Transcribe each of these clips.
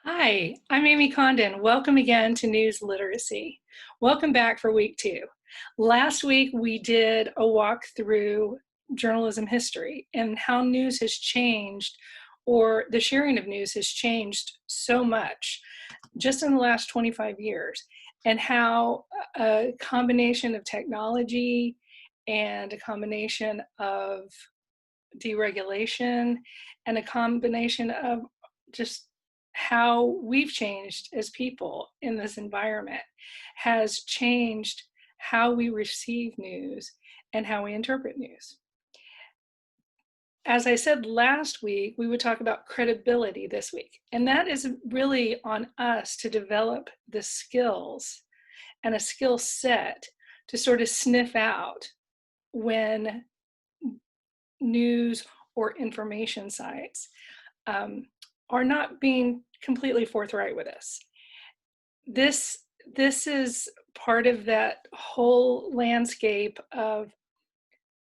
Hi, I'm Amy Condon. Welcome again to News Literacy. Welcome back for week 2. Last week we did a walk through journalism history and how news has changed, or the sharing of news has changed so much just in the last 25 years, and how a combination of technology and a combination of deregulation and a combination of just how we've changed as people in this environment has changed how we receive news and how we interpret news. As I said last week, we would talk about credibility this week, and that is really on us to develop the skills and a skill set to sort of sniff out when news or information sites are not being completely forthright with us. This is part of that whole landscape of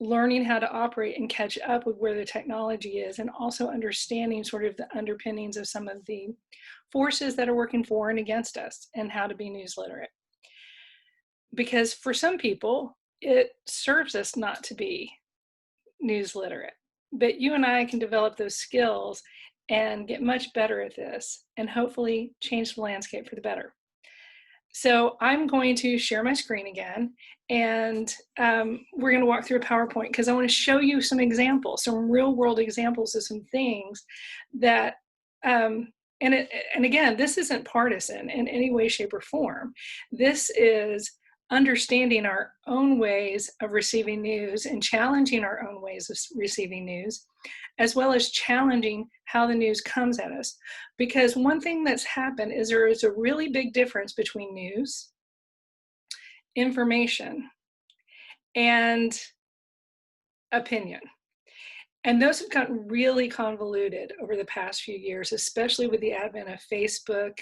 learning how to operate and catch up with where the technology is, and also understanding sort of the underpinnings of some of the forces that are working for and against us, and how to be news literate. Because for some people, it serves us not to be news literate, but you and I can develop those skills and get much better at this, and hopefully change the landscape for the better. So I'm going to share my screen again, and we're going to walk through a PowerPoint because I want to show you some examples, some real world examples of some things that, and again, this isn't partisan in any way, shape, or form. This is understanding our own ways of receiving news and challenging our own ways of receiving news, as well as challenging how the news comes at us. Because one thing that's happened is there is a really big difference between news, information, and opinion. And those have gotten really convoluted over the past few years, especially with the advent of Facebook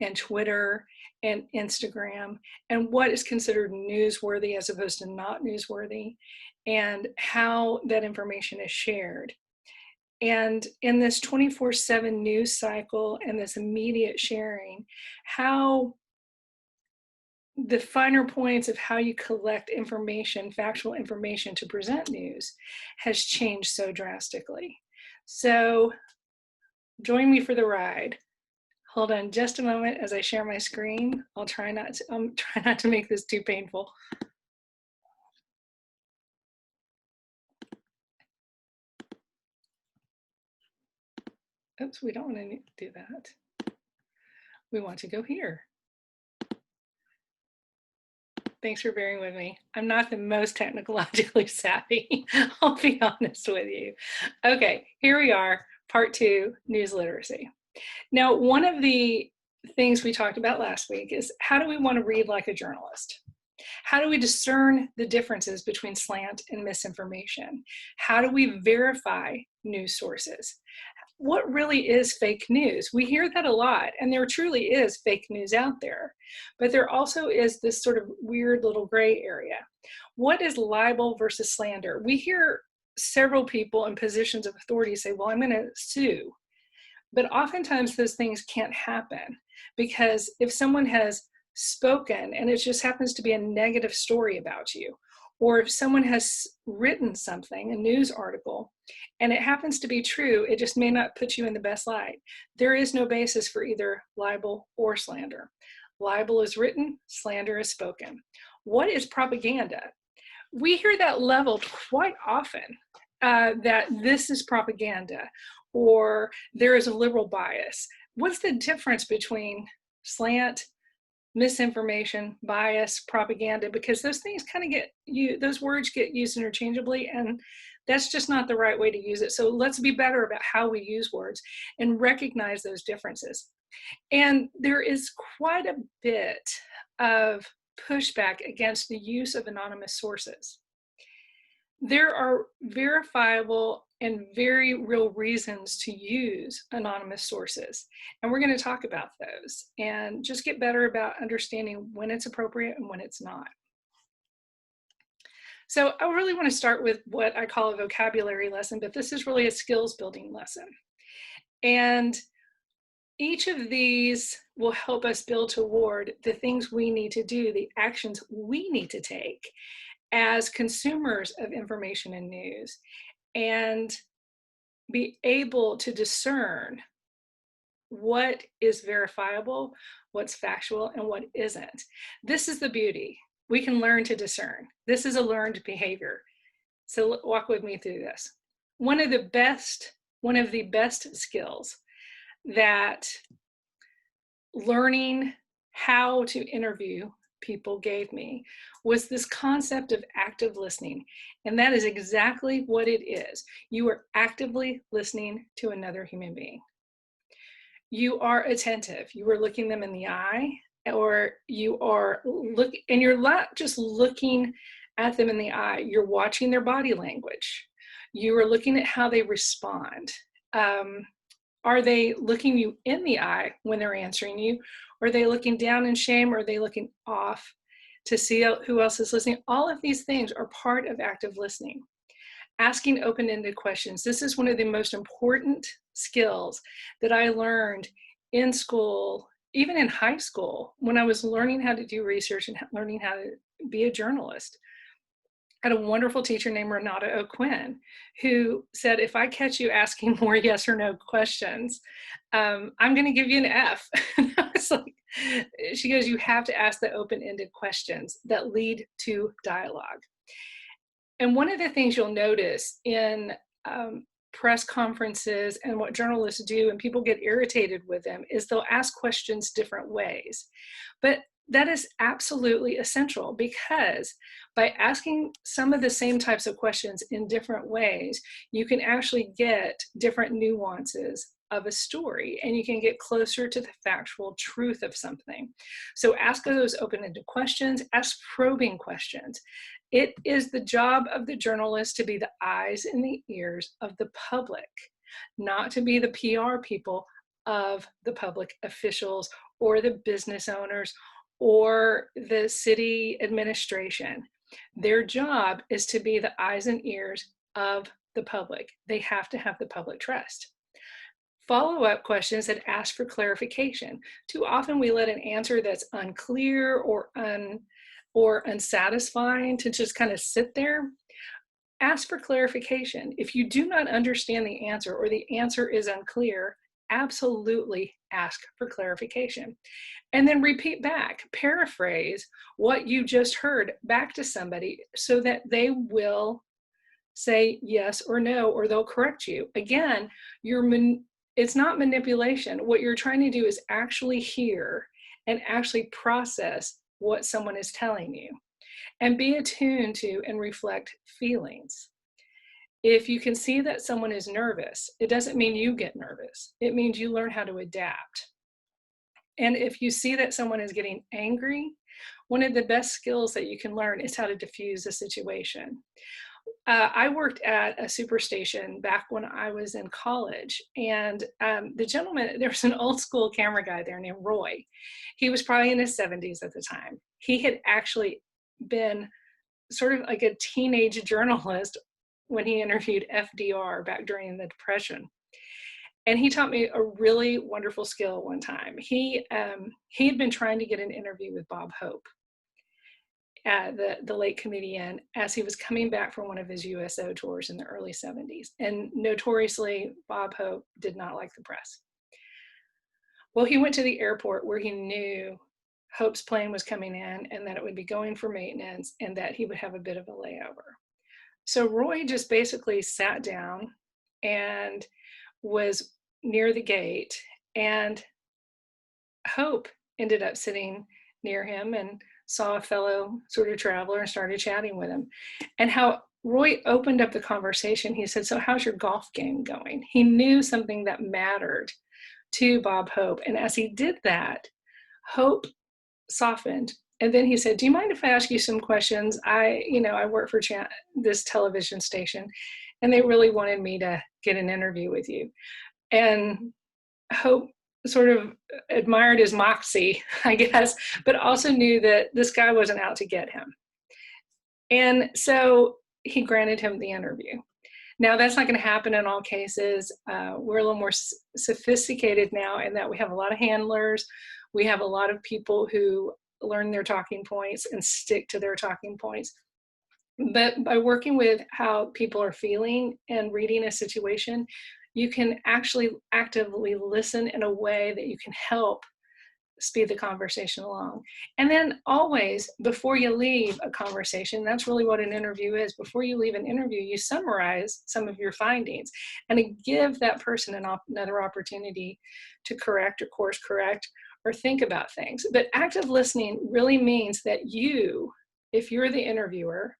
and Twitter and Instagram, and what is considered newsworthy as opposed to not newsworthy, and how that information is shared. And in this 24/7 news cycle and this immediate sharing, how the finer points of how you collect information, factual information to present news, has changed so drastically. So join me for the ride. Hold on just a moment as I share my screen. I'll try not to make this too painful. Oops, we don't want to do that. We want to go here. Thanks for bearing with me. I'm not the most technologically savvy, I'll be honest with you. Okay, here we are, part 2, news literacy. Now, one of the things we talked about last week is how do we want to read like a journalist? How do we discern the differences between slant and misinformation? How do we verify news sources? What really is fake news? We hear that a lot, and there truly is fake news out there, but there also is this sort of weird little gray area. What is libel versus slander? We hear several people in positions of authority say, well, I'm going to sue. But oftentimes those things can't happen, because if someone has spoken and it just happens to be a negative story about you, or if someone has written something, a news article, and it happens to be true, it just may not put you in the best light. There is no basis for either libel or slander. Libel is written, slander is spoken. What is propaganda? We hear that leveled quite often, that this is propaganda, or there is a liberal bias. What's the difference between slant, misinformation, bias, propaganda? Because those things kind of those words get used interchangeably, and that's just not the right way to use it. So let's be better about how we use words and recognize those differences. And there is quite a bit of pushback against the use of anonymous sources. There are verifiable and very real reasons to use anonymous sources, and we're going to talk about those and just get better about understanding when it's appropriate and when it's not. So I really want to start with what I call a vocabulary lesson, but this is really a skills building lesson. And each of these will help us build toward the things we need to do, the actions we need to take as consumers of information and news, and be able to discern what is verifiable, what's factual, and what isn't. This is the beauty. We can learn to discern. This is a learned behavior. So walk with me through this. One of the best skills that learning how to interview people gave me was this concept of active listening. And that is exactly what it is. You are actively listening to another human being. You are attentive. You are looking them in the eye, or you are and you're not just looking at them in the eye, you're watching their body language. You are looking at how they respond. Are they looking you in the eye when they're answering you? Are they looking down in shame? Or are they looking off to see who else is listening? All of these things are part of active listening. Asking open-ended questions. This is one of the most important skills that I learned in school, even in high school, when I was learning how to do research and learning how to be a journalist. I had a wonderful teacher named Renata O'Quinn, who said, if I catch you asking more yes or no questions, I'm going to give you an F. And I was like, she goes, you have to ask the open-ended questions that lead to dialogue. And one of the things you'll notice in press conferences and what journalists do, and people get irritated with them, is they'll ask questions different ways. But that is absolutely essential, because by asking some of the same types of questions in different ways, you can actually get different nuances of a story, and you can get closer to the factual truth of something. So ask those open-ended questions, ask probing questions. It is the job of the journalist to be the eyes and the ears of the public, not to be the PR people of the public officials or the business owners or the city administration. Their job is to be the eyes and ears of the public. They have to have the public trust. Follow-up questions that ask for clarification. Too often we let an answer that's unclear or unsatisfying to just kind of sit there. Ask for clarification. If you do not understand the answer, or the answer is unclear, absolutely ask for clarification. And then repeat back, paraphrase what you just heard back to somebody so that they will say yes or no, or they'll correct you. Again, it's not manipulation. What you're trying to do is actually hear and actually process what someone is telling you, and be attuned to and reflect feelings. If you can see that someone is nervous, it doesn't mean you get nervous. It means you learn how to adapt. And if you see that someone is getting angry, one of the best skills that you can learn is how to diffuse a situation. I worked at a superstation back when I was in college, and the gentleman, there was an old school camera guy there named Roy. He was probably in his 70s at the time. He had actually been sort of like a teenage journalist when he interviewed FDR back during the Depression. And he taught me a really wonderful skill one time. He had been trying to get an interview with Bob Hope, the late comedian, as he was coming back from one of his USO tours in the early 70s. And notoriously, Bob Hope did not like the press. Well, he went to the airport where he knew Hope's plane was coming in and that it would be going for maintenance and that he would have a bit of a layover. So Roy just basically sat down and was near the gate, and Hope ended up sitting near him and saw a fellow sort of traveler and started chatting with him. And how Roy opened up the conversation, he said, so how's your golf game going? He knew something that mattered to Bob Hope. And as he did that, Hope softened. And then he said, do you mind if I ask you some questions? I work for this television station, and they really wanted me to get an interview with you. And Hope sort of admired his moxie, I guess, but also knew that this guy wasn't out to get him. And so he granted him the interview. Now, that's not going to happen in all cases. We're a little more sophisticated now in that we have a lot of handlers. We have a lot of people who learn their talking points and stick to their talking points. But by working with how people are feeling and reading a situation, you can actually actively listen in a way that you can help speed the conversation along. And then always, before you leave a conversation, that's really what an interview is. Before you leave an interview, you summarize some of your findings and give that person another opportunity to correct or course correct or think about things. But active listening really means that you, if you're the interviewer,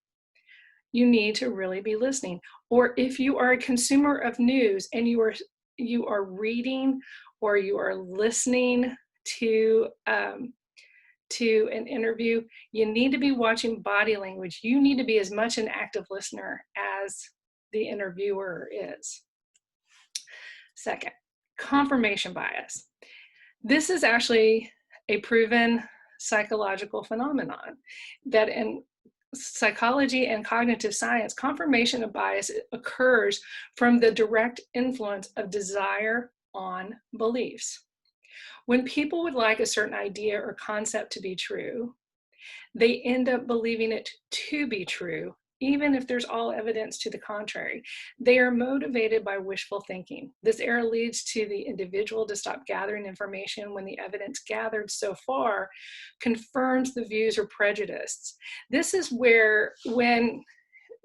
you need to really be listening. Or if you are a consumer of news and you are reading or you are listening to an interview, you need to be watching body language. You need to be as much an active listener as the interviewer is. Second, confirmation bias. This is actually a proven psychological phenomenon that in psychology and cognitive science, confirmation of bias occurs from the direct influence of desire on beliefs. When people would like a certain idea or concept to be true, they end up believing it to be true, even if there's all evidence to the contrary. They are motivated by wishful thinking. This error leads to the individual to stop gathering information when the evidence gathered so far confirms the views or prejudices. This is where, when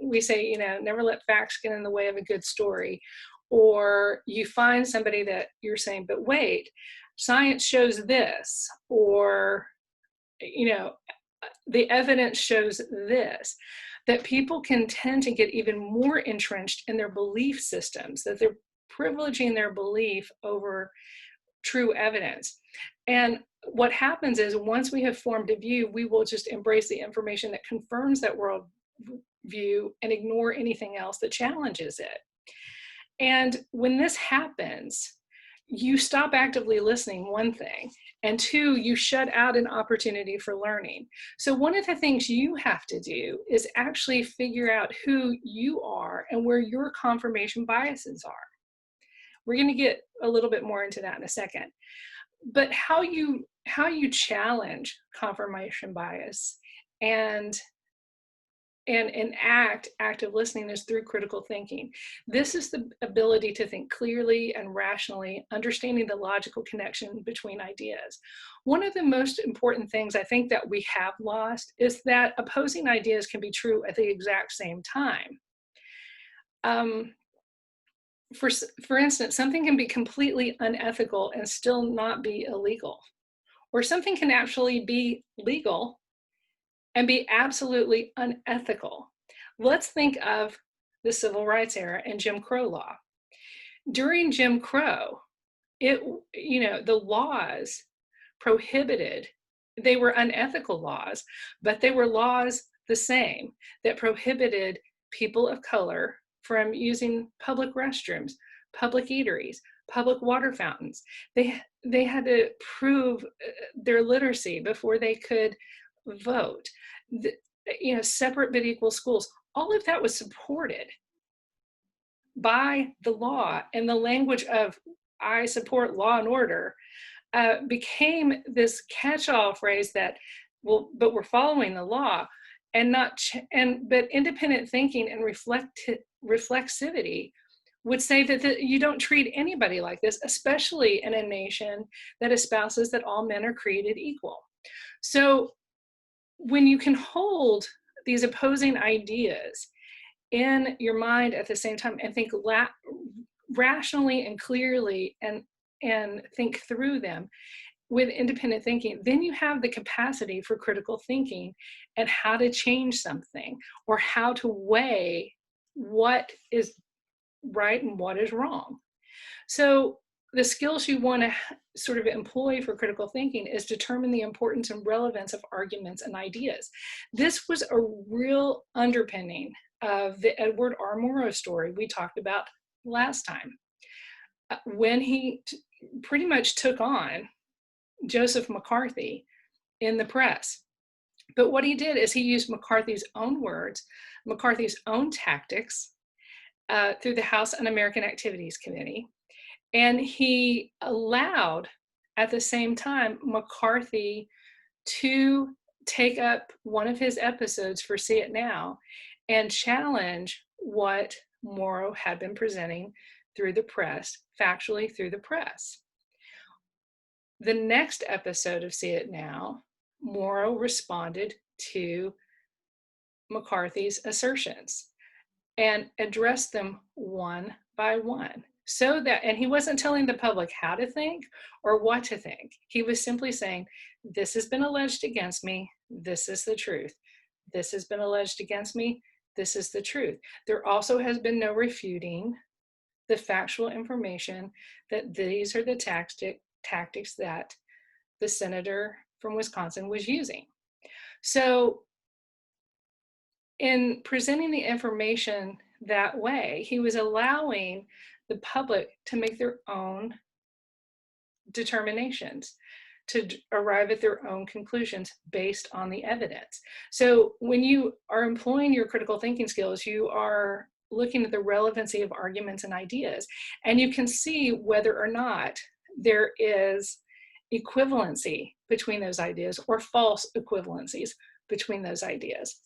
we say, never let facts get in the way of a good story, or you find somebody that you're saying, but wait, science shows this, or, the evidence shows this, that people can tend to get even more entrenched in their belief systems, that they're privileging their belief over true evidence. And what happens is, once we have formed a view, we will just embrace the information that confirms that world view and ignore anything else that challenges it. And when this happens, you stop actively listening, one thing, and two, you shut out an opportunity for learning. So one of the things you have to do is actually figure out who you are and where your confirmation biases are. We're going to get a little bit more into that in a second. But how you challenge confirmation bias and active listening is through critical thinking. This is the ability to think clearly and rationally, understanding the logical connection between ideas. One of the most important things I think that we have lost is that opposing ideas can be true at the exact same time. For instance, something can be completely unethical and still not be illegal, or something can actually be legal and be absolutely unethical. Let's think of the Civil Rights era and Jim Crow law. During Jim Crow, the laws prohibited, they were unethical laws, but they were laws the same that prohibited people of color from using public restrooms, public eateries, public water fountains. They had to prove their literacy before they could vote. Separate but equal schools. All of that was supported by the law, and the language of "I support law and order" became this catch-all phrase that, well, but we're following the law, and but independent thinking and reflexivity would say that you don't treat anybody like this, especially in a nation that espouses that all men are created equal. So when you can hold these opposing ideas in your mind at the same time and think rationally and clearly and think through them with independent thinking, then you have the capacity for critical thinking and how to change something, or how to weigh what is right and what is wrong. So the skills you want to sort of employ for critical thinking is determine the importance and relevance of arguments and ideas. This was a real underpinning of the Edward R. Murrow story we talked about last time, when he pretty much took on Joseph McCarthy in the press. But what he did is he used McCarthy's own words, McCarthy's own tactics, through the House Un-American Activities Committee. And he allowed, at the same time, McCarthy to take up one of his episodes for See It Now and challenge what Morrow had been presenting through the press, factually through the press. The next episode of See It Now, Morrow responded to McCarthy's assertions and addressed them one by one. So that, and he wasn't telling the public how to think or what to think. He was simply saying, this has been alleged against me. This is the truth. This has been alleged against me. This is the truth. There also has been no refuting the factual information that these are the tactics that the senator from Wisconsin was using. So in presenting the information that way, he was allowing the public to make their own determinations, to arrive at their own conclusions based on the evidence. So when you are employing your critical thinking skills, you are looking at the relevancy of arguments and ideas, and you can see whether or not there is equivalency between those ideas or false equivalencies between those ideas.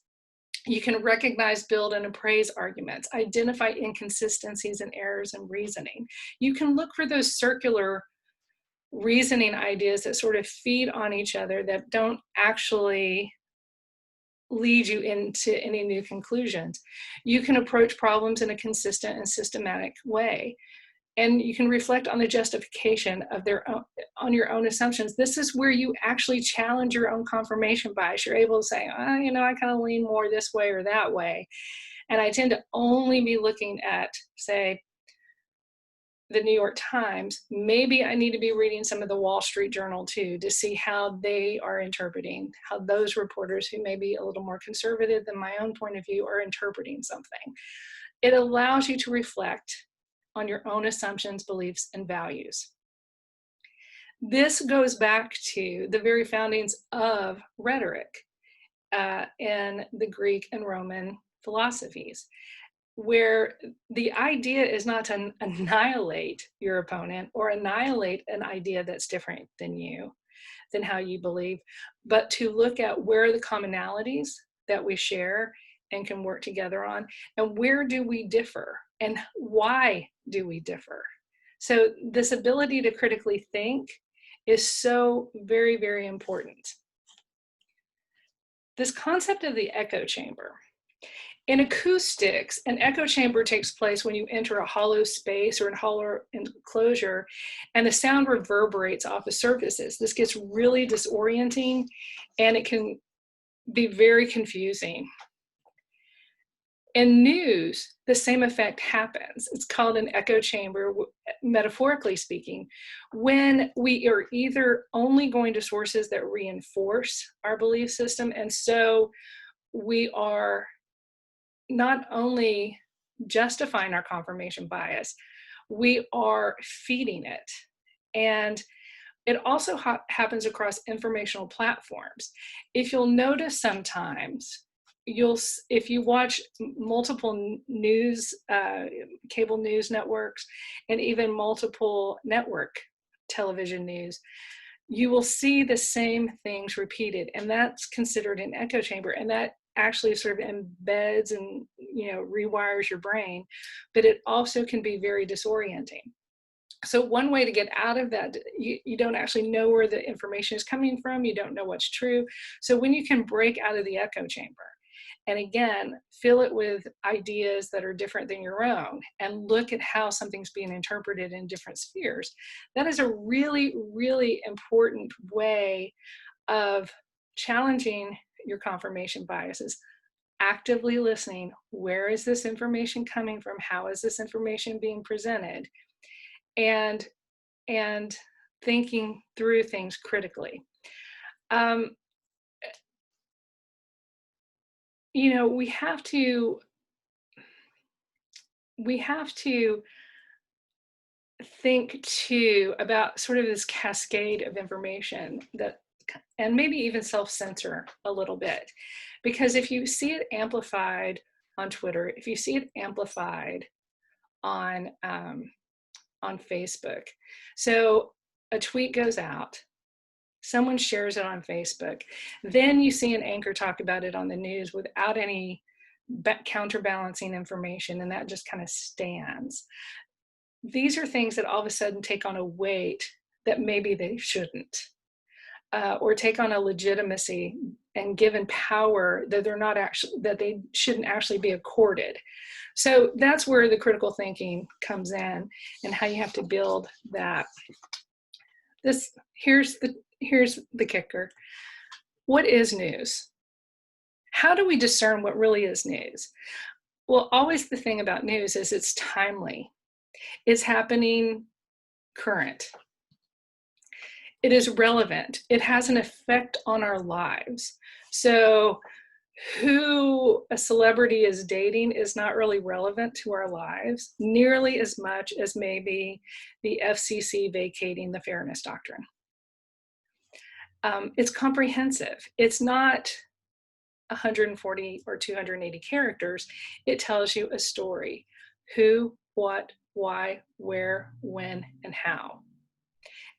You can recognize, build, and appraise arguments, identify inconsistencies and errors in reasoning. You can look for those circular reasoning ideas that sort of feed on each other, that don't actually lead you into any new conclusions. You can approach problems in a consistent and systematic way. And you can reflect on the justification of their own, on your own assumptions. This is where you actually challenge your own confirmation bias. You're able to say, oh, you know, I kind of lean more this way or that way. And I tend to only be looking at, say, the New York Times. Maybe I need to be reading some of the Wall Street Journal too, to see how they are interpreting, how those reporters who may be a little more conservative than my own point of view are interpreting something. It allows you to reflect on your own assumptions, beliefs, and values. This goes back to the very foundings of rhetoric in the Greek and Roman philosophies, where the idea is not to annihilate your opponent or annihilate an idea that's different than you, than how you believe, but to look at where are the commonalities that we share and can work together on, and where do we differ, and why do we differ? So this ability to critically think is so very, very important. This concept of the echo chamber. In acoustics, an echo chamber takes place when you enter a hollow space or a hollow enclosure and the sound reverberates off the surfaces. This gets really disorienting and it can be very confusing. In news, the same effect happens. It's called an echo chamber, metaphorically speaking, when we are either only going to sources that reinforce our belief system, and so we are not only justifying our confirmation bias, we are feeding it. And it also happens across informational platforms. If you'll notice sometimes, if you watch multiple news, cable news networks, and even multiple network television news, you will see the same things repeated, and that's considered an echo chamber, and that actually sort of embeds and, you know, rewires your brain, but it also can be very disorienting. So one way to get out of that, you don't actually know where the information is coming from, you don't know what's true. So when you can break out of the echo chamber, and again, fill it with ideas that are different than your own, and look at how something's being interpreted in different spheres, that is a really, really important way of challenging your confirmation biases. Actively listening, where is this information coming from? How is this information being presented? And thinking through things critically. You know, we have to think too about sort of this cascade of information that, and maybe even self-censor a little bit, because if you see it amplified on Twitter, if you see it amplified on Facebook. So a tweet goes out, someone shares it on Facebook, then you see an anchor talk about it on the news without any counterbalancing information, and that just kind of stands. These are things that all of a sudden take on a weight that maybe they shouldn't, or take on a legitimacy and given power that they're not actually, that they shouldn't actually be accorded. So that's where the critical thinking comes in, and how you have to build that. Here's the kicker. What is news? How do we discern what really is news? Well, always the thing about news is it's timely. It's happening current. It is relevant. It has an effect on our lives. So who a celebrity is dating is not really relevant to our lives nearly as much as maybe the FCC vacating the fairness doctrine. It's comprehensive. It's not 140 or 280 characters. It tells you a story: who, what, why, where, when, and how.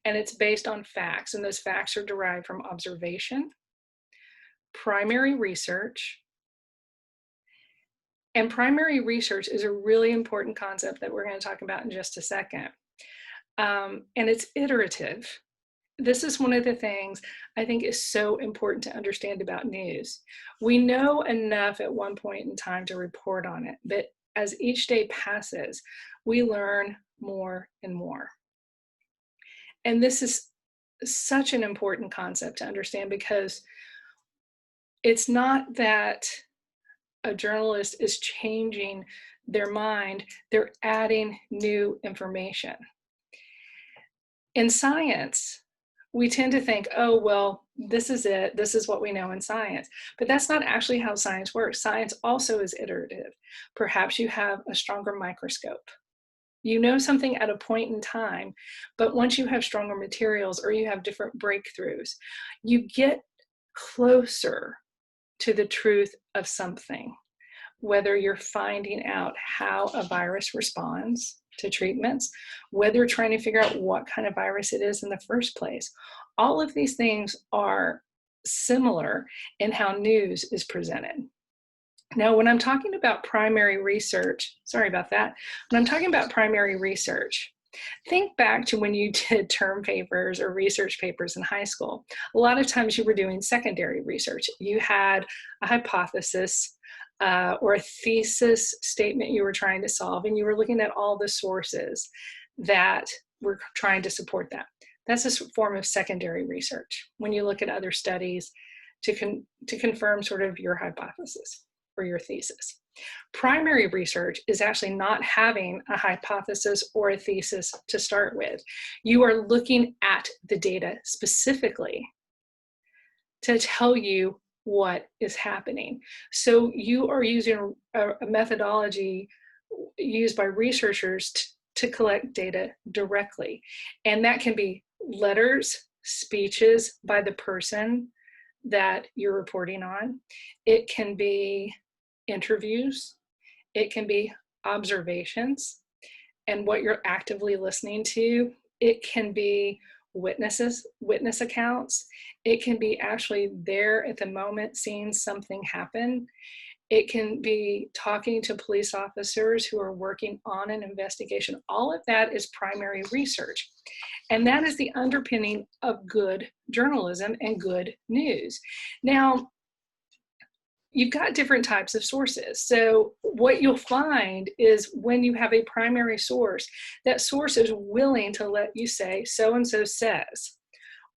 And it's based on facts, and those facts are derived from observation, primary research. And primary research is a really important concept that we're going to talk about in just a second. And it's iterative. This is one of the things I think is so important to understand about news. We know enough at one point in time to report on it, but as each day passes, we learn more and more. And this is such an important concept to understand, because it's not that a journalist is changing their mind, they're adding new information. In science, we tend to think, oh, well, this is it, this is what we know in science. But that's not actually how science works. Science also is iterative. Perhaps you have a stronger microscope. You know something at a point in time, but once you have stronger materials or you have different breakthroughs, you get closer to the truth of something, whether you're finding out how a virus responds to treatments, whether you're trying to figure out what kind of virus it is in the first place. All of these things are similar in how news is presented. Now, when I'm talking about primary research, sorry about that, when I'm talking about primary research, think back to when you did term papers or research papers in high school. A lot of times you were doing secondary research. You had a hypothesis or a thesis statement you were trying to solve, and you were looking at all the sources that were trying to support that. That's a form of secondary research, when you look at other studies to confirm sort of your hypothesis or your thesis. Primary research is actually not having a hypothesis or a thesis to start with. You are looking at the data specifically to tell you what is happening. So you are using a methodology used by researchers to collect data directly. And that can be letters, speeches by the person that you're reporting on. It can be interviews. It can be observations and what you're actively listening to. It can be witness accounts. It can be actually there at the moment seeing something happen. It can be talking to police officers who are working on an investigation. All of that is primary research. And that is the underpinning of good journalism and good news. Now, you've got different types of sources. So what you'll find is when you have a primary source, that source is willing to let you say, so-and-so says,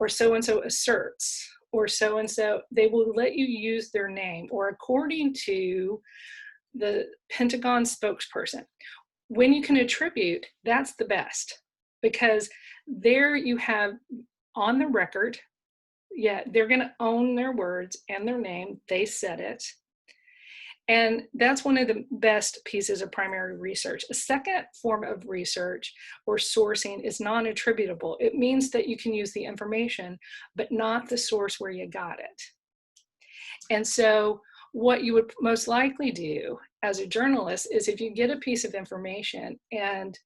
or so-and-so asserts, or so-and-so, they will let you use their name, or according to the Pentagon spokesperson. When you can attribute, that's the best, because there you have on the record, yeah, they're going to own their words and their name. They said it. And that's one of the best pieces of primary research. A second form of research or sourcing is non-attributable. It means that you can use the information, but not the source where you got it. And so what you would most likely do as a journalist is if you get a piece of information and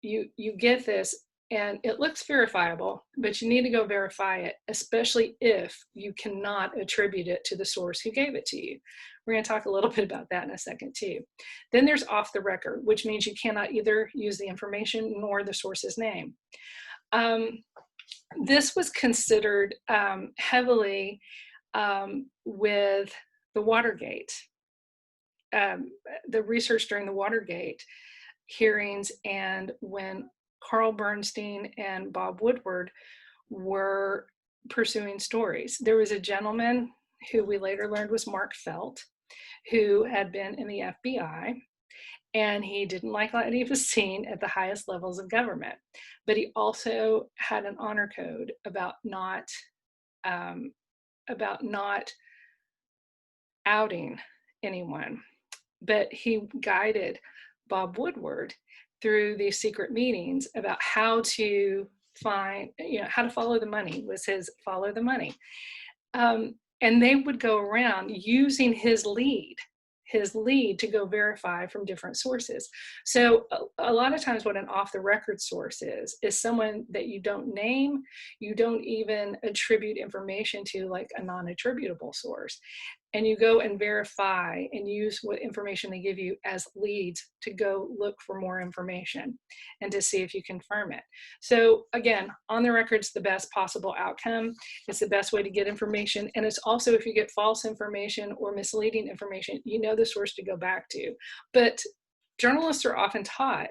you get this and it looks verifiable, but you need to go verify it, especially if you cannot attribute it to the source who gave it to you. We're going to talk a little bit about that in a second too. Then there's off the record, which means you cannot either use the information nor the source's name. This was considered heavily with the Watergate, the research during the Watergate hearings, and when Carl Bernstein and Bob Woodward were pursuing stories. There was a gentleman who we later learned was Mark Felt, who had been in the FBI, and he didn't like what he was seen at the highest levels of government. But he also had an honor code about not outing anyone. But he guided Bob Woodward through these secret meetings about how to find, how to follow the money, was his follow the money. And they would go around using his lead to go verify from different sources. So a lot of times what an off the record source is someone that you don't name, you don't even attribute information to, like a non-attributable source. And you go and verify and use what information they give you as leads to go look for more information and to see if you confirm it. So again, on the record's the best possible outcome. It's the best way to get information. And it's also, if you get false information or misleading information, you know the source to go back to. But journalists are often taught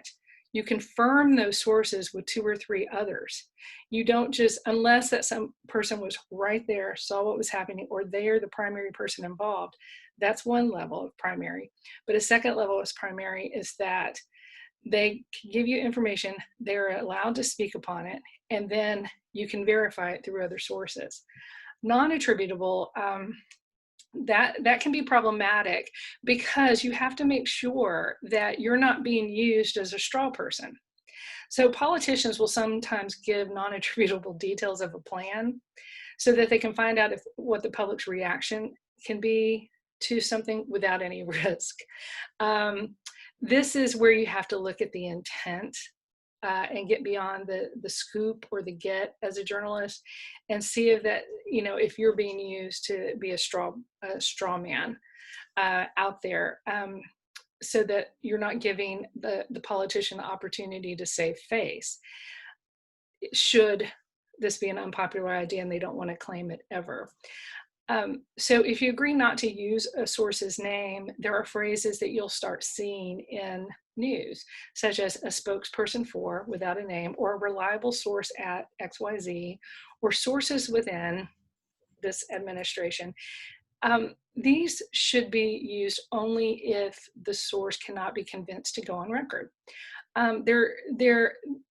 you confirm those sources with 2 or 3 others. You don't just, unless that some person was right there, saw what was happening, or they're the primary person involved. That's one level of primary. But a second level of primary is that they can give you information, they're allowed to speak upon it, and then you can verify it through other sources. Non-attributable, that can be problematic because you have to make sure that you're not being used as a straw person. So politicians will sometimes give non-attributable details of a plan so that they can find out what the public's reaction can be to something without any risk. This is where you have to look at the intent and get beyond the scoop or the get as a journalist, and see if that, if you're being used to be a straw man out there, so that you're not giving the politician the opportunity to save face, should this be an unpopular idea and they don't want to claim it ever. So if you agree not to use a source's name, there are phrases that you'll start seeing in news, such as a spokesperson for, without a name, or a reliable source at XYZ, or sources within this administration. These should be used only if the source cannot be convinced to go on record. And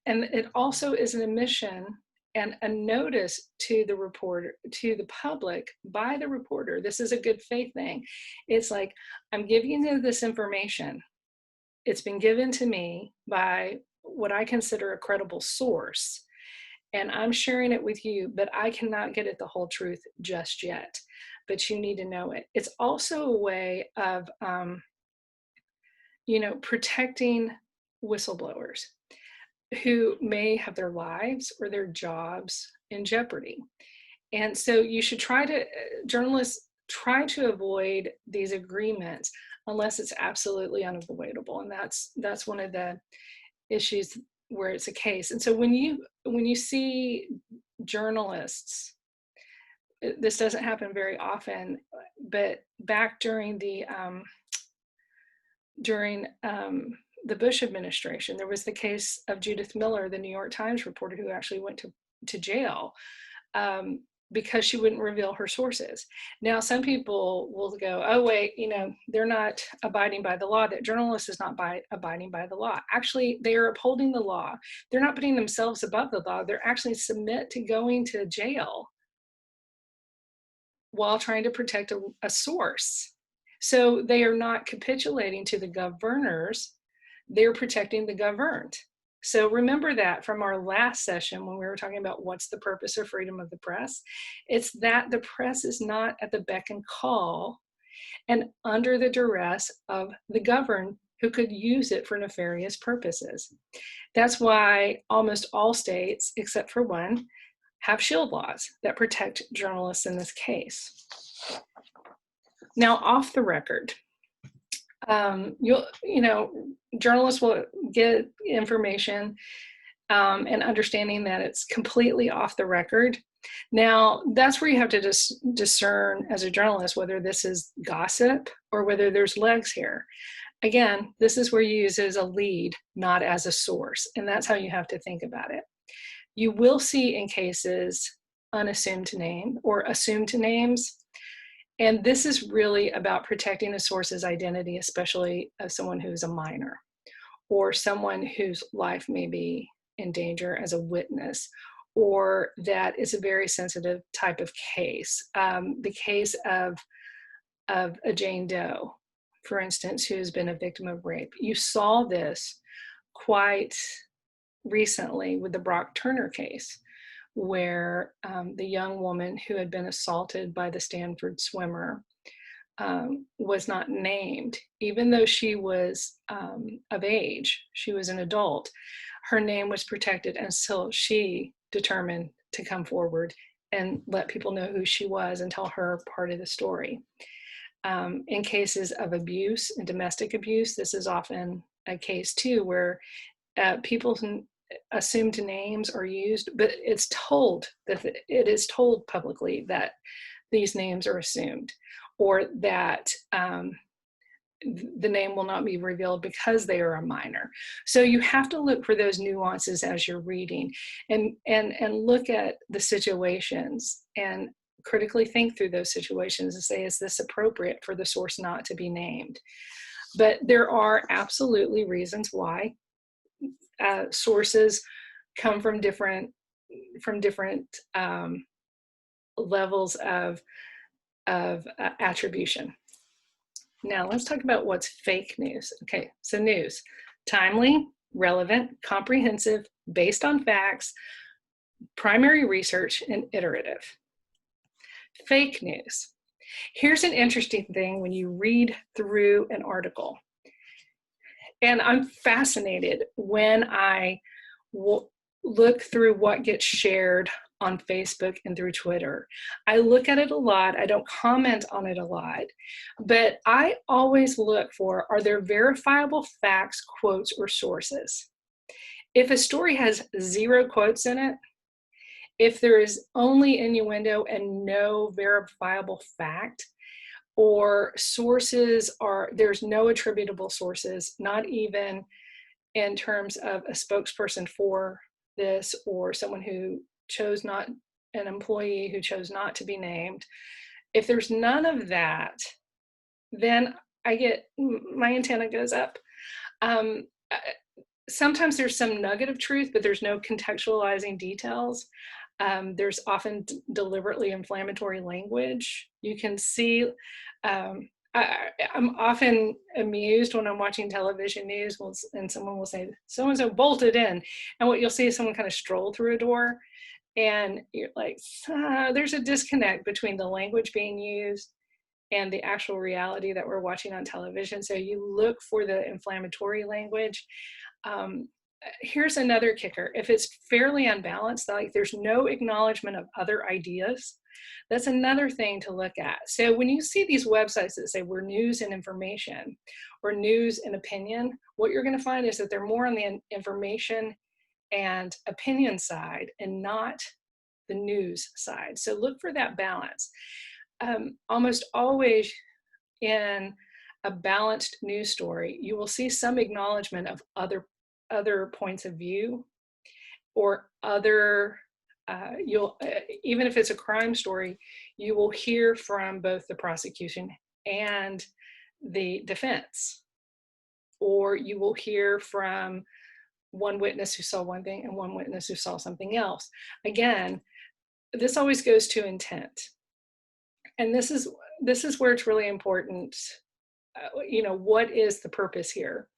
it also is an admission and a notice to the reporter, to the public by the reporter. This is a good faith thing. It's like, I'm giving you this information. It's been given to me by what I consider a credible source, and I'm sharing it with you, but I cannot get at the whole truth just yet, but you need to know it. It's also a way of, protecting whistleblowers who may have their lives or their jobs in jeopardy. And so you should journalists try to avoid these agreements unless it's absolutely unavoidable. And that's one of the issues where it's a case. And so when you see journalists, this doesn't happen very often, but back during the Bush administration, there was the case of Judith Miller, the New York Times reporter, who actually went to jail because she wouldn't reveal her sources. Now, some people will go, oh, wait, they're not abiding by the law. That journalist is not abiding by the law. Actually, they are upholding the law. They're not putting themselves above the law. They're actually submit to going to jail while trying to protect a source. So they are not capitulating to the governors. They're protecting the governed. So remember that from our last session when we were talking about what's the purpose of freedom of the press. It's that the press is not at the beck and call and under the duress of the governed who could use it for nefarious purposes. That's why almost all states, except for one, have shield laws that protect journalists in this case. Now, off the record, journalists will get information and understanding that it's completely off the record. Now, that's where you have to discern as a journalist whether this is gossip or whether there's legs here. Again, this is where you use it as a lead, not as a source, and that's how you have to think about it. You will see in cases unassumed name or assumed names, and this is really about protecting a source's identity, especially of someone who's a minor or someone whose life may be in danger as a witness, or that is a very sensitive type of case. The case of a Jane Doe, for instance, who has been a victim of rape. You saw this quite recently with the Brock Turner case, where the young woman who had been assaulted by the Stanford swimmer was not named, even though she was of age, she was an adult. Her name was protected until she determined to come forward and let people know who she was and tell her part of the story. In cases of abuse and domestic abuse, this is often a case too, where people's assumed names are used, but it's told that it is told publicly that these names are assumed, or that the name will not be revealed because they are a minor. So you have to look for those nuances as you're reading, and look at the situations and critically think through those situations and say, is this appropriate for the source not to be named? But there are absolutely reasons why sources come from different levels of attribution. Now let's talk about what's fake news. Okay, so news: timely, relevant, comprehensive, based on facts, primary research, and iterative. Fake news. Here's an interesting thing when you read through an article. And I'm fascinated when I look through what gets shared on Facebook and through Twitter. I look at it a lot. I don't comment on it a lot, but I always look for, are there verifiable facts, quotes, or sources? If a story has 0 quotes in it, if there is only innuendo and no verifiable fact, or sources there's no attributable sources, not even in terms of a spokesperson for this, or someone who chose not, an employee who chose not to be named. If there's none of that, then my antenna goes up. Sometimes there's some nugget of truth, but there's no contextualizing details. There's often deliberately inflammatory language. You can see, I'm often amused when I'm watching television news and someone will say, so-and-so bolted in. And what you'll see is someone kind of stroll through a door, and you're like, there's a disconnect between the language being used and the actual reality that we're watching on television. So you look for the inflammatory language. Here's another kicker. If it's fairly unbalanced, like there's no acknowledgement of other ideas, that's another thing to look at. So when you see these websites that say we're news and information, or news and opinion, what you're going to find is that they're more on the information and opinion side and not the news side. So look for that balance. Almost always in a balanced news story, you will see some acknowledgement of other points of view, or other, even if it's a crime story, you will hear from both the prosecution and the defense, or you will hear from one witness who saw one thing and one witness who saw something else. Again, this always goes to intent. And this is where it's really important. What is the purpose here?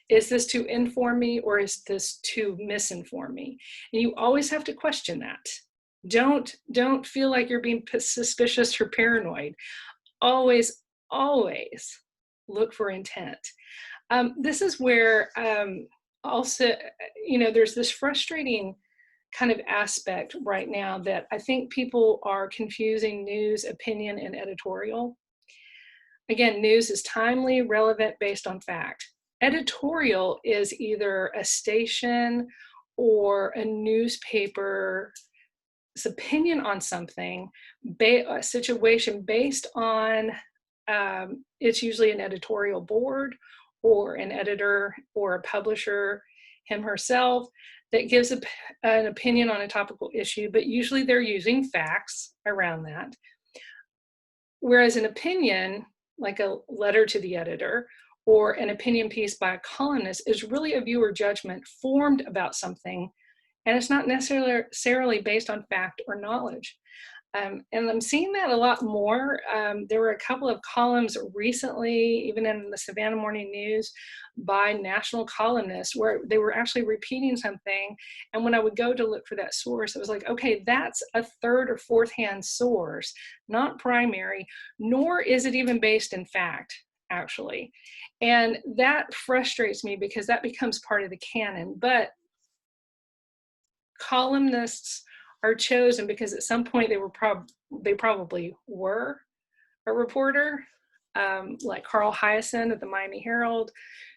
Is this to inform me, or is this to misinform me? And you always have to question that. Don't feel like you're being suspicious or paranoid. Always always look for intent. This is where also, there's this frustrating kind of aspect right now that I think people are confusing news, opinion, and editorial. Again, news is timely, relevant, based on fact. Editorial is either a station or a newspaper's opinion on something, a situation based on, it's usually an editorial board or an editor or a publisher, him herself, that gives an opinion on a topical issue, but usually they're using facts around that. Whereas an opinion, like a letter to the editor or an opinion piece by a columnist, is really a viewer judgment formed about something, and it's not necessarily based on fact or knowledge. And I'm seeing that a lot more. There were a couple of columns recently, even in the Savannah Morning News, by national columnists where they were actually repeating something. And when I would go to look for that source, it was like, okay, that's a third or fourth hand source, not primary, nor is it even based in fact, actually. And that frustrates me because that becomes part of the canon. But columnists are chosen because at some point they probably were a reporter, like Carl Hyacin at the Miami Herald,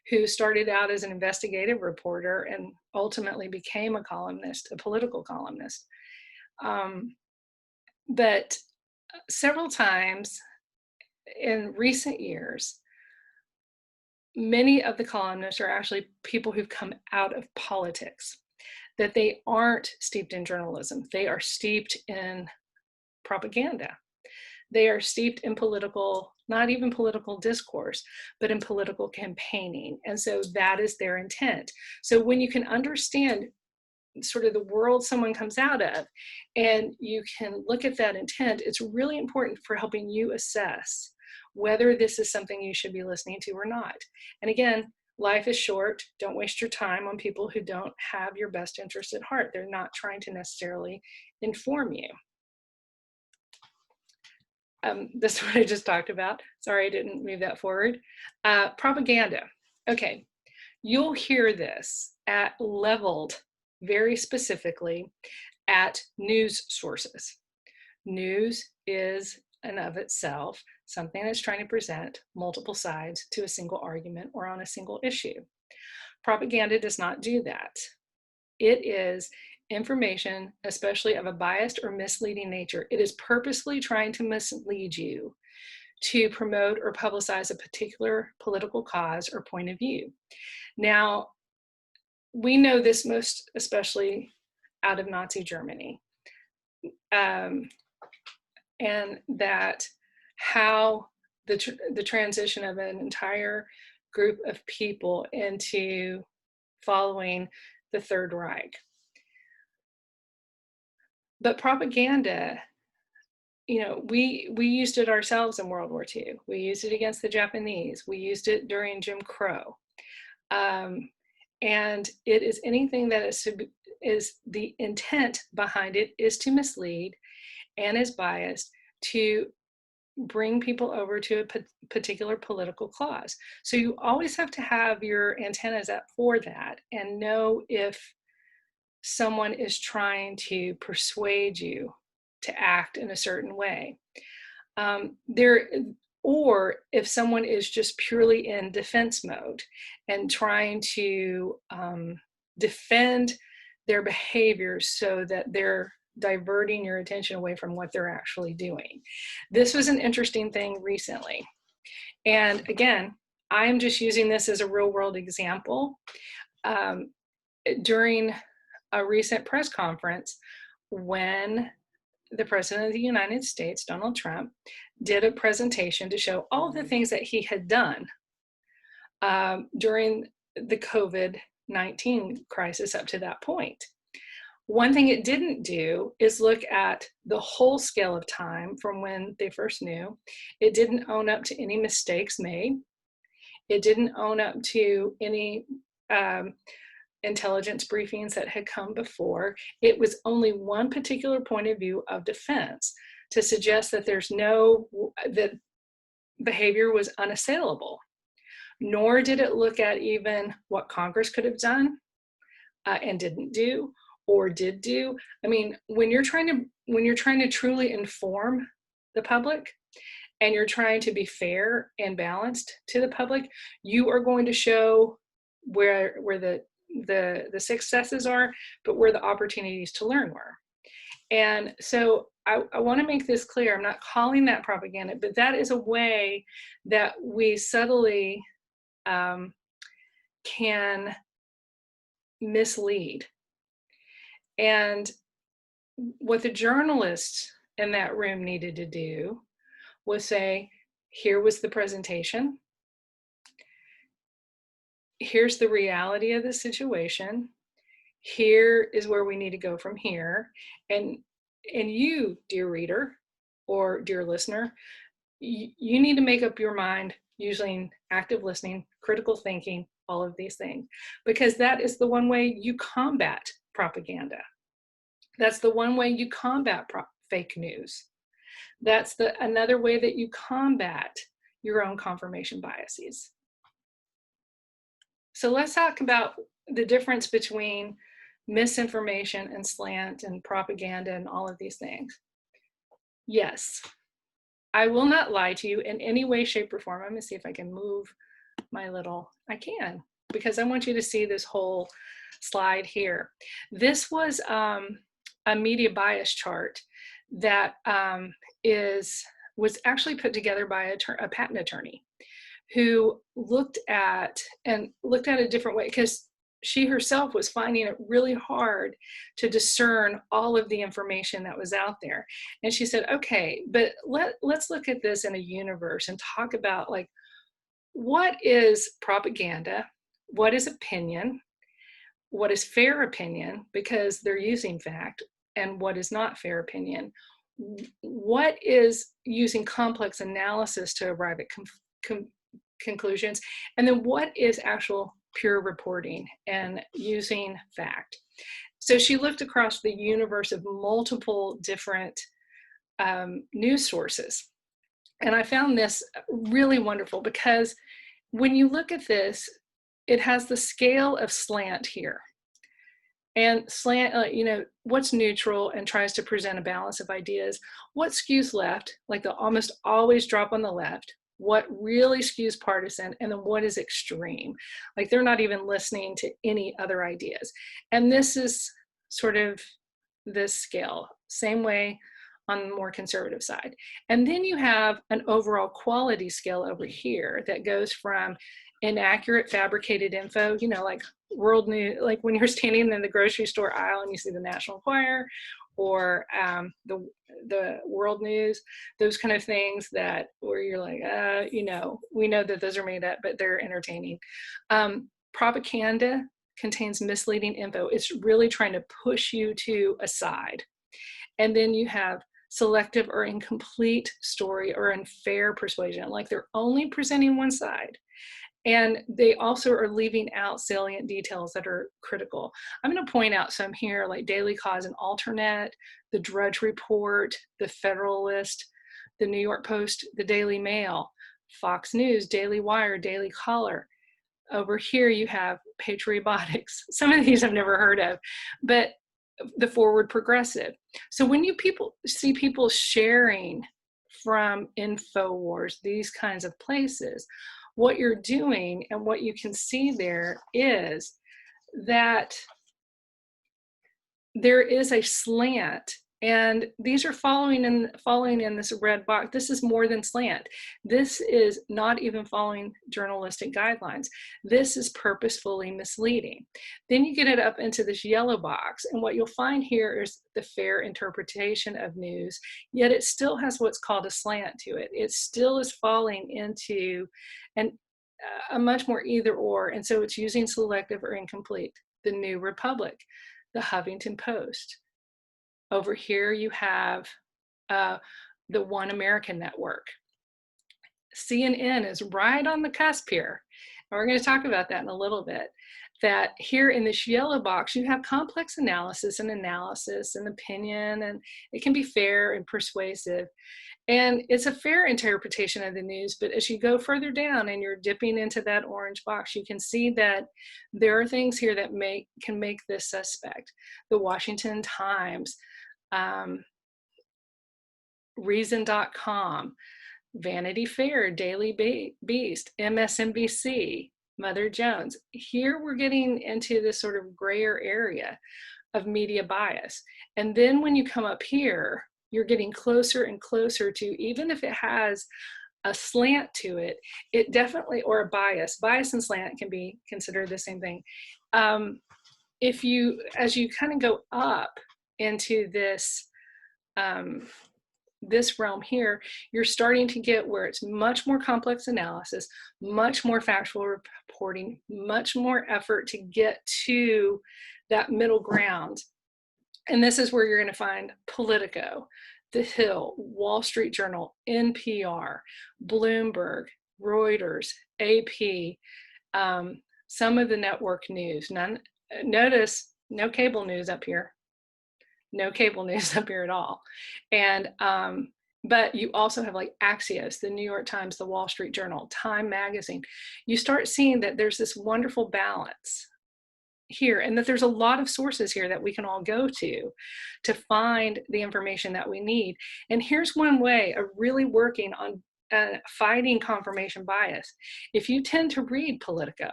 who started out as an investigative reporter and ultimately became a columnist, a political columnist. But several times in recent years, many of the columnists are actually people who've come out of politics, that they aren't steeped in journalism. They are steeped in propaganda. They are steeped in political, not even political discourse, but in political campaigning. And so that is their intent. So when you can understand sort of the world someone comes out of, and you can look at that intent, it's really important for helping you assess whether this is something you should be listening to or not. And again, life is short. Don't waste your time on people who don't have your best interest at heart. They're not trying to necessarily inform you. This is what I just talked about. Sorry, I didn't move that forward. Propaganda. Okay, you'll hear this leveled very specifically at news sources. News is in of itself something that's trying to present multiple sides to a single argument or on a single issue. Propaganda does not do that. It is information, especially of a biased or misleading nature. It is purposely trying to mislead you to promote or publicize a particular political cause or point of view. Now, we know this most especially out of Nazi Germany, and that how the transition of an entire group of people into following the Third Reich. But propaganda, we used it ourselves in World War II. We used it against the Japanese. We used it during Jim Crow. And it is anything that is the intent behind it is to mislead and is biased to bring people over to a particular political cause. So you always have to have your antennas up for that and know if someone is trying to persuade you to act in a certain way. Or if someone is just purely in defense mode and trying to defend their behavior so that they're diverting your attention away from what they're actually doing. This was an interesting thing recently. And again, I'm just using this as a real world example. During a recent press conference, when the President of the United States, Donald Trump, did a presentation to show all the things that he had done during the COVID-19 crisis up to that point. One thing it didn't do is look at the whole scale of time from when they first knew. It didn't own up to any mistakes made. It didn't own up to any intelligence briefings that had come before. It was only one particular point of view of defense to suggest that behavior was unassailable, nor did it look at even what Congress could have done and didn't do, or did do. I mean, when you're trying to truly inform the public, and you're trying to be fair and balanced to the public, you are going to show where the successes are, but where the opportunities to learn were. And so I want to make this clear. I'm not calling that propaganda, but that is a way that we subtly can mislead. And what the journalists in that room needed to do was say, here was the presentation. Here's the reality of the situation. Here is where we need to go from here. And you, dear reader or dear listener, you need to make up your mind using active listening, critical thinking, all of these things, because that is the one way you combat propaganda. That's the one way you combat fake news. That's another way that you combat your own confirmation biases. So let's talk about the difference between misinformation and slant and propaganda and all of these things. Yes, I will not lie to you in any way, shape, or form. I'm gonna see if I can move my little, I can, because I want you to see this whole slide here. This was a media bias chart that was actually put together by a patent attorney who looked at a different way, because she herself was finding it really hard to discern all of the information that was out there. And she said, okay, but let's look at this in a universe and talk about, like, what is propaganda? What is opinion? What is fair opinion, because they're using fact, and what is not fair opinion? What is using complex analysis to arrive at conclusions? And then what is actual pure reporting and using fact? So she looked across the universe of multiple different news sources. And I found this really wonderful, because when you look at this, it has the scale of slant here. And slant, what's neutral and tries to present a balance of ideas. What skews left, like they'll almost always drop on the left. What really skews partisan, and then what is extreme. Like they're not even listening to any other ideas. And this is sort of this scale, same way on the more conservative side. And then you have an overall quality scale over here that goes from inaccurate, fabricated info, like world news, like when you're standing in the grocery store aisle and you see the National Enquirer or the world news, those kind of things that where you're like, we know that those are made up, but they're entertaining. Propaganda contains misleading info. It's really trying to push you to a side. And then you have selective or incomplete story or unfair persuasion, like they're only presenting one side. And they also are leaving out salient details that are critical. I'm going to point out some here, like Daily Cause and Alternate, the Drudge Report, the Federalist, the New York Post, the Daily Mail, Fox News, Daily Wire, Daily Caller. Over here you have Patriotics. Some of these I've never heard of, but the Forward Progressive. So when you see people sharing from InfoWars, these kinds of places, what you're doing and what you can see there is that there is a slant, and these are following in this red box. This is more than slant. This is not even following journalistic guidelines. This is purposefully misleading. Then you get it up into this yellow box, and what you'll find here is the fair interpretation of news, yet it still has what's called a slant to it. It still is falling into a much more either or, and so it's using selective or incomplete. The New Republic, the Huffington Post. Over here you have the One American Network. CNN is right on the cusp here. And we're going to talk about that in a little bit. that here in this yellow box, you have complex analysis and opinion, and it can be fair and persuasive. And it's a fair interpretation of the news, but as you go further down and you're dipping into that orange box, you can see that there are things here that can make this suspect. The Washington Times, Reason.com, Vanity Fair, Daily Beast, MSNBC, Mother Jones. Here we're getting into this sort of grayer area of media bias. And then when you come up here, you're getting closer and closer to, even if it has a slant to it, it definitely, or a bias and slant can be considered the same thing. As you kind of go up into this, this realm here, you're starting to get where it's much more complex analysis, much more factual reporting, much more effort to get to that middle ground. And this is where you're going to find Politico, The Hill, Wall Street Journal, NPR, Bloomberg, Reuters, AP, some of the network news. Notice no cable news up here. No cable news up here at all. And but you also have like Axios, the New York Times, the Wall Street Journal, Time Magazine. You start seeing that there's this wonderful balance here, and that there's a lot of sources here that we can all go to find the information that we need. And here's one way of really working on fighting confirmation bias. If you tend to read Politico,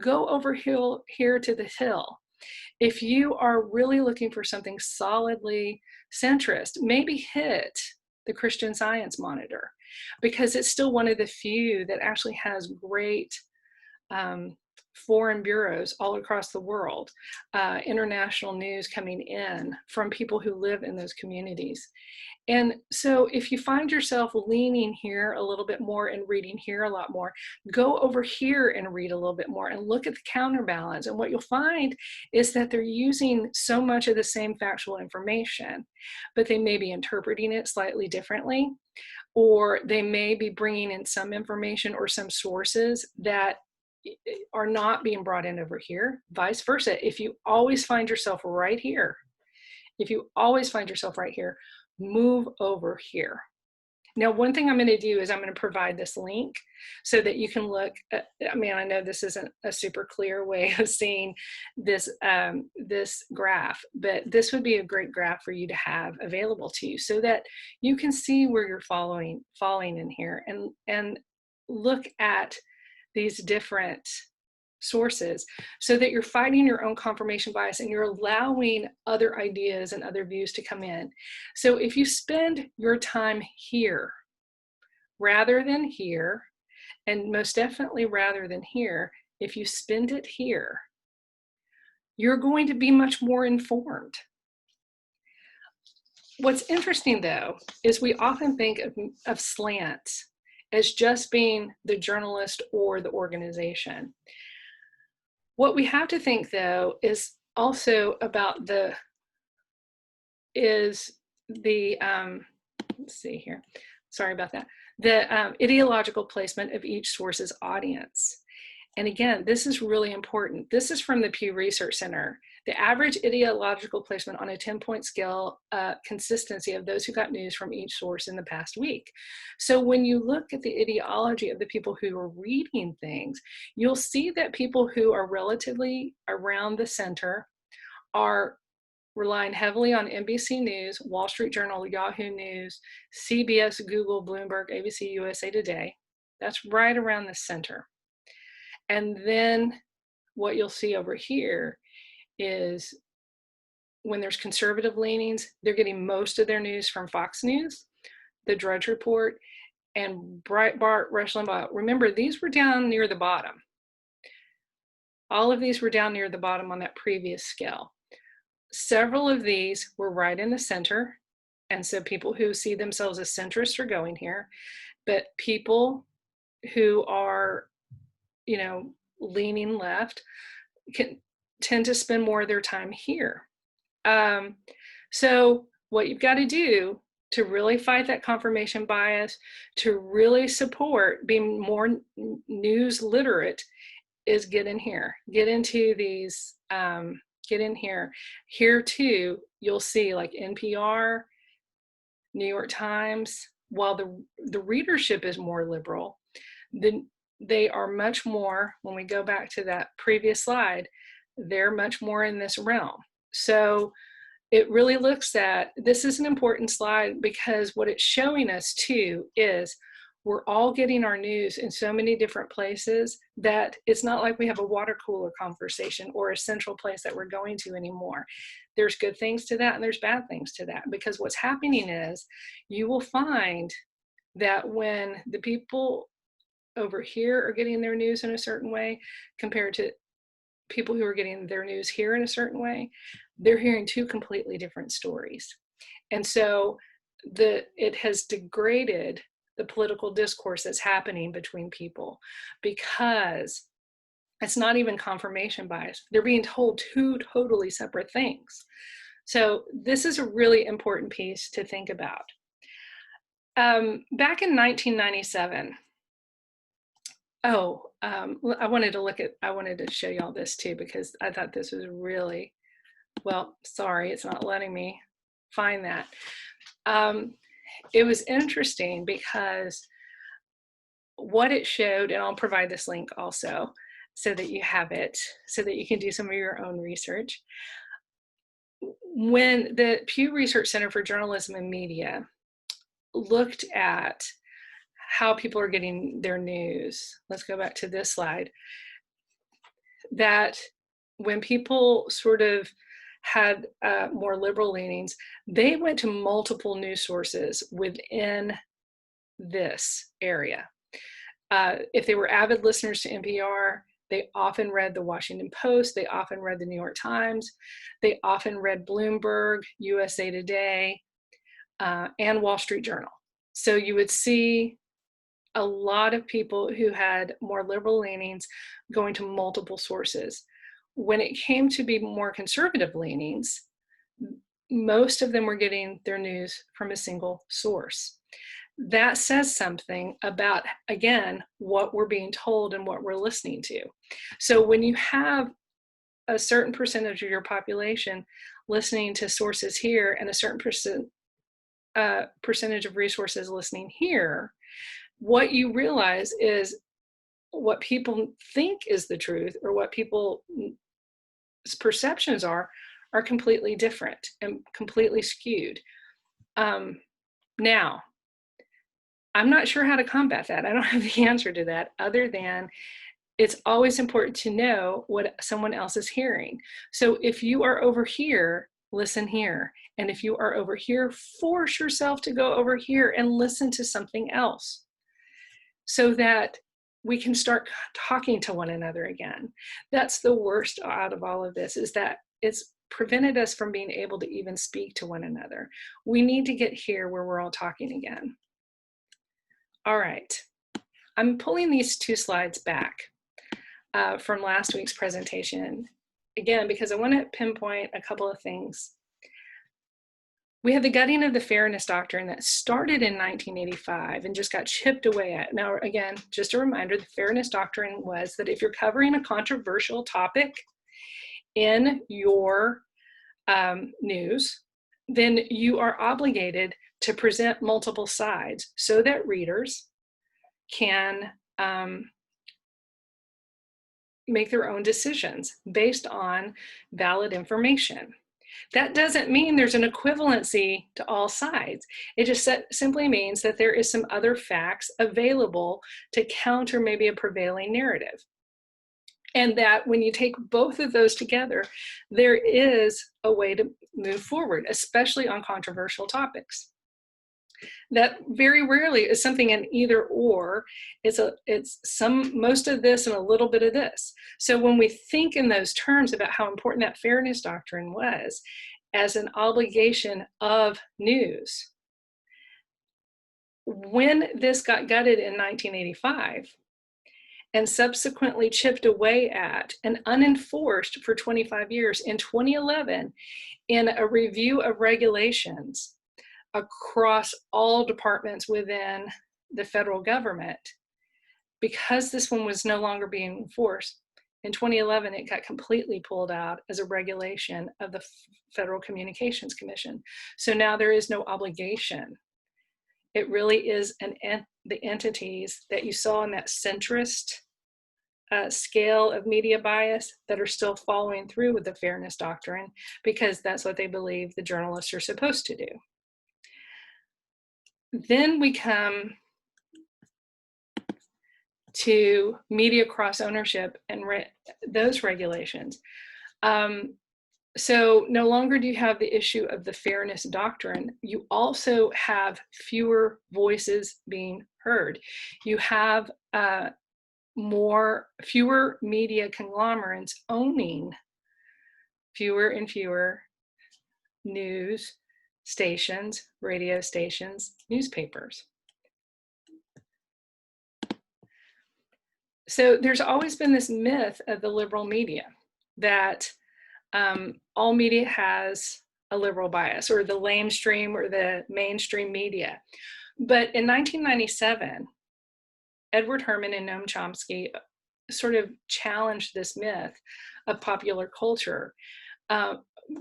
go over here to The Hill. If you are really looking for something solidly centrist, maybe hit the Christian Science Monitor, because it's still one of the few that actually has great foreign bureaus all across the world, international news coming in from people who live in those communities. And so if you find yourself leaning here a little bit more and reading here a lot more, go over here and read a little bit more and look at the counterbalance. And what you'll find is that they're using so much of the same factual information, but they may be interpreting it slightly differently, or they may be bringing in some information or some sources that are not being brought in over here, vice versa. If you always find yourself right here, move over here. Now, one thing I'm going to do is I'm going to provide this link so that you can look at, I mean, I know this isn't a super clear way of seeing this, this graph, but this would be a great graph for you to have available to you so that you can see where you're falling in here, and look at these different sources so that you're fighting your own confirmation bias and you're allowing other ideas and other views to come in. So if you spend your time here rather than here, and most definitely rather than here, if you spend it here, you're going to be much more informed. What's interesting though, is we often think of slants as just being the journalist or the organization. What we have to think though is also about let's see here, sorry about that, the ideological placement of each source's audience. And again, this is really important. This is from the Pew Research Center. The average ideological placement on a 10-point scale, consistency of those who got news from each source in the past week. So when you look at the ideology of the people who are reading things, you'll see that people who are relatively around the center are relying heavily on NBC News, Wall Street Journal, Yahoo News, CBS, Google, Bloomberg, ABC, USA Today. That's right around the center. And then what you'll see over here is when there's conservative leanings, they're getting most of their news from Fox News, The Drudge Report, and Breitbart, Rush Limbaugh. Remember, these were down near the bottom. All of these were down near the bottom on that previous scale. Several of these were right in the center, and so people who see themselves as centrists are going here, but people who are, you know, leaning left can tend to spend more of their time here. So what you've got to do to really fight that confirmation bias, to really support being more news literate, is get in here, get into these, get in here. Here too, you'll see like NPR, New York Times, while the readership is more liberal, then they are much more, when we go back to that previous slide, they're much more in this realm. So it really looks at, this is an important slide because what it's showing us too is we're all getting our news in so many different places that it's not like we have a water cooler conversation or a central place that we're going to anymore. There's good things to that and there's bad things to that, because what's happening is you will find that when the people over here are getting their news in a certain way compared to people who are getting their news here in a certain way, they're hearing two completely different stories. And so it has degraded the political discourse that's happening between people because it's not even confirmation bias. They're being told two totally separate things. So this is a really important piece to think about. Back in 1997, I wanted to show you all this too, because I thought this was really, well, sorry, it's not letting me find that. It was interesting because what it showed, and I'll provide this link also so that you have it, so that you can do some of your own research. When the Pew Research Center for Journalism and Media looked at how people are getting their news, let's go back to this slide, that when people sort of had more liberal leanings, they went to multiple news sources within this area. If they were avid listeners to NPR, they often read the Washington Post, they often read the New York Times, they often read Bloomberg, USA Today, and Wall Street Journal. So you would see a lot of people who had more liberal leanings going to multiple sources. When it came to be more conservative leanings, most of them were getting their news from a single source. That says something about, again, what we're being told and what we're listening to. So when you have a certain percentage of your population listening to sources here and a certain percentage of resources listening here, what you realize is what people think is the truth, or what people's perceptions are completely different and completely skewed. Now, I'm not sure how to combat that. I don't have the answer to that, other than it's always important to know what someone else is hearing. So if you are over here, listen here. And if you are over here, force yourself to go over here and listen to something else, so that we can start talking to one another again. That's the worst out of all of this, is that it's prevented us from being able to even speak to one another. We need to get here where we're all talking again. All right, I'm pulling these two slides back from last week's presentation, again, because I want to pinpoint a couple of things. We had the gutting of the fairness doctrine that started in 1985 and just got chipped away at. Now, again, just a reminder, the fairness doctrine was that if you're covering a controversial topic in your news, then you are obligated to present multiple sides so that readers can make their own decisions based on valid information. That doesn't mean there's an equivalency to all sides. It just simply means that there is some other facts available to counter maybe a prevailing narrative. And that when you take both of those together, there is a way to move forward, especially on controversial topics. That very rarely is something an either or. It's most of this and a little bit of this. So when we think in those terms about how important that fairness doctrine was as an obligation of news, when this got gutted in 1985 and subsequently chipped away at and unenforced for 25 years, in 2011, in a review of regulations across all departments within the federal government, because this one was no longer being enforced, In 2011, it got completely pulled out as a regulation of the Federal Communications Commission. So now there is no obligation. It really is the entities that you saw in that centrist scale of media bias that are still following through with the fairness doctrine, because that's what they believe the journalists are supposed to do. Then we come to media cross ownership and those regulations. So no longer do you have the issue of the fairness doctrine. You also have fewer voices being heard. You have fewer media conglomerates owning fewer and fewer news stations, radio stations, newspapers. So there's always been this myth of the liberal media that all media has a liberal bias, or the lamestream or the mainstream media. But in 1997, Edward Herman and Noam Chomsky sort of challenged this myth of popular culture,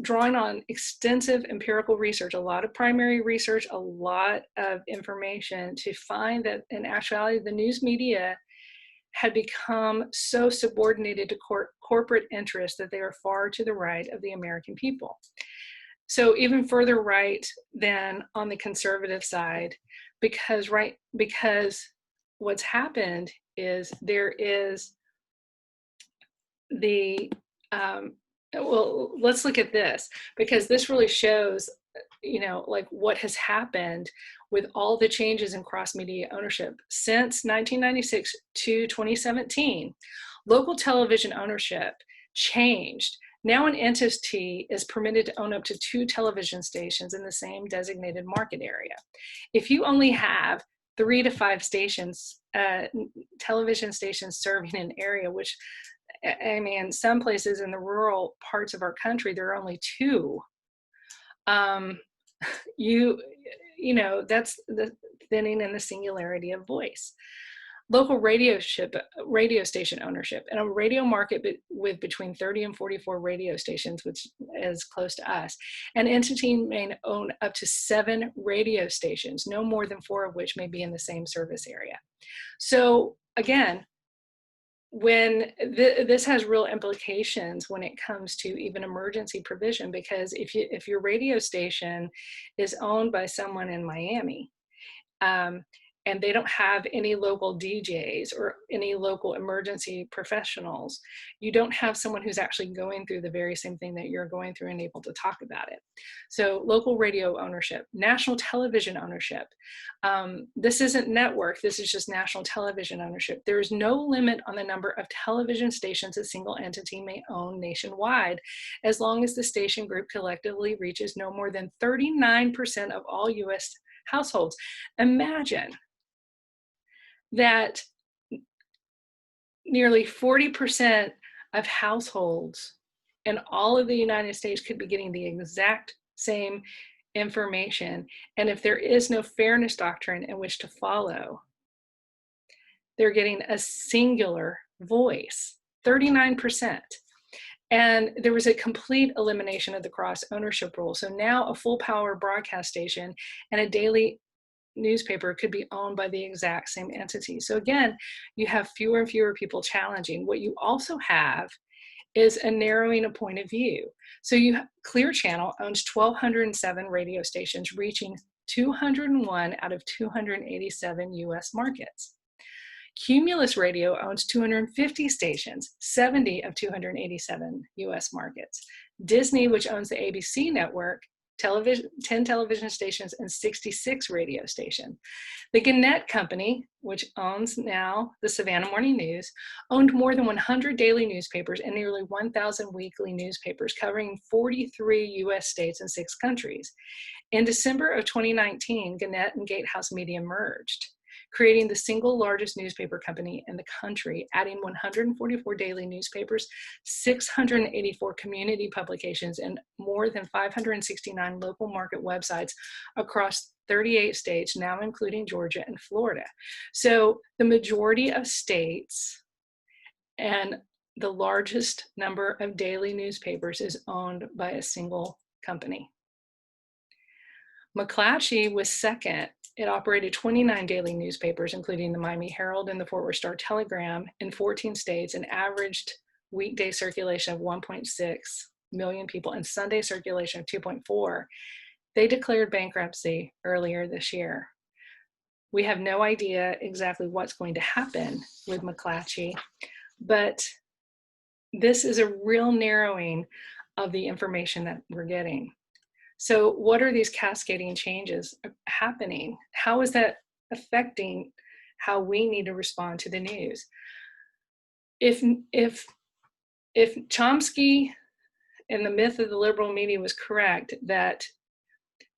drawing on extensive empirical research, a lot of primary research, a lot of information to find that in actuality, the news media had become so subordinated to corporate interests that they are far to the right of the American people. So even further right than on the conservative side, because what's happened is there is the, well, let's look at this, because this really shows, you know, like what has happened with all the changes in cross-media ownership. Since 1996 to 2017, local television ownership changed. Now an entity is permitted to own up to 2 television stations in the same designated market area. If you only have 3 to 5 stations, television stations serving an area, which, I mean, some places in the rural parts of our country, there are only 2. You know, that's the thinning and the singularity of voice. Local radio station ownership. In a radio market with between 30 and 44 radio stations, which is close to us, an entity may own up to 7 radio stations, no more than 4 of which may be in the same service area. So again, when this has real implications when it comes to even emergency provision, because if your radio station is owned by someone in Miami, and they don't have any local DJs or any local emergency professionals, you don't have someone who's actually going through the very same thing that you're going through and able to talk about it. So local radio ownership, national television ownership. This isn't network, this is just national television ownership. There is no limit on the number of television stations a single entity may own nationwide, as long as the station group collectively reaches no more than 39% of all US households. Imagine that nearly 40% of households in all of the United States could be getting the exact same information. And if there is no fairness doctrine in which to follow, they're getting a singular voice, 39%. And there was a complete elimination of the cross ownership rule. So now a full power broadcast station and a daily newspaper could be owned by the exact same entity. So again, you have fewer and fewer people challenging. What you also have is a narrowing of point of view. So Clear Channel owns 1,207 radio stations, reaching 201 out of 287 US markets. Cumulus Radio owns 250 stations, 70 of 287 US markets. Disney, which owns the ABC network, 10 television stations and 66 radio stations. The Gannett Company, which owns now the Savannah Morning News, owned more than 100 daily newspapers and nearly 1,000 weekly newspapers covering 43 US states and 6 countries. In December of 2019, Gannett and Gatehouse Media merged, creating the single largest newspaper company in the country, adding 144 daily newspapers, 684 community publications, and more than 569 local market websites across 38 states, now including Georgia and Florida. So the majority of states and the largest number of daily newspapers is owned by a single company. McClatchy was second. It operated 29 daily newspapers, including the Miami Herald and the Fort Worth Star-Telegram, in 14 states, and averaged weekday circulation of 1.6 million people and Sunday circulation of 2.4. They declared bankruptcy earlier this year. We have no idea exactly what's going to happen with McClatchy, but this is a real narrowing of the information that we're getting. So what are these cascading changes happening? How is that affecting how we need to respond to the news? If Chomsky and the myth of the liberal media was correct, that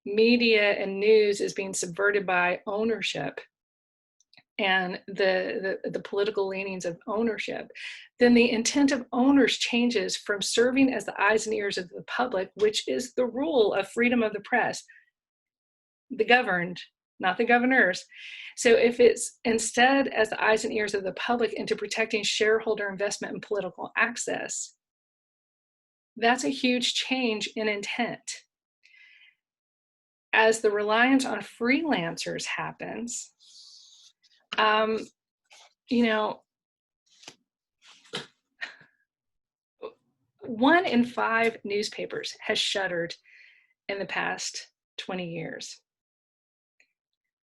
media and news is being subverted by ownership and the political leanings of ownership, then the intent of owners changes from serving as the eyes and ears of the public, which is the rule of freedom of the press, the governed, not the governors. So if it's instead as the eyes and ears of the public into protecting shareholder investment and political access, that's a huge change in intent. As the reliance on freelancers happens, you know, 1 in 5 newspapers has shuttered in the past 20 years.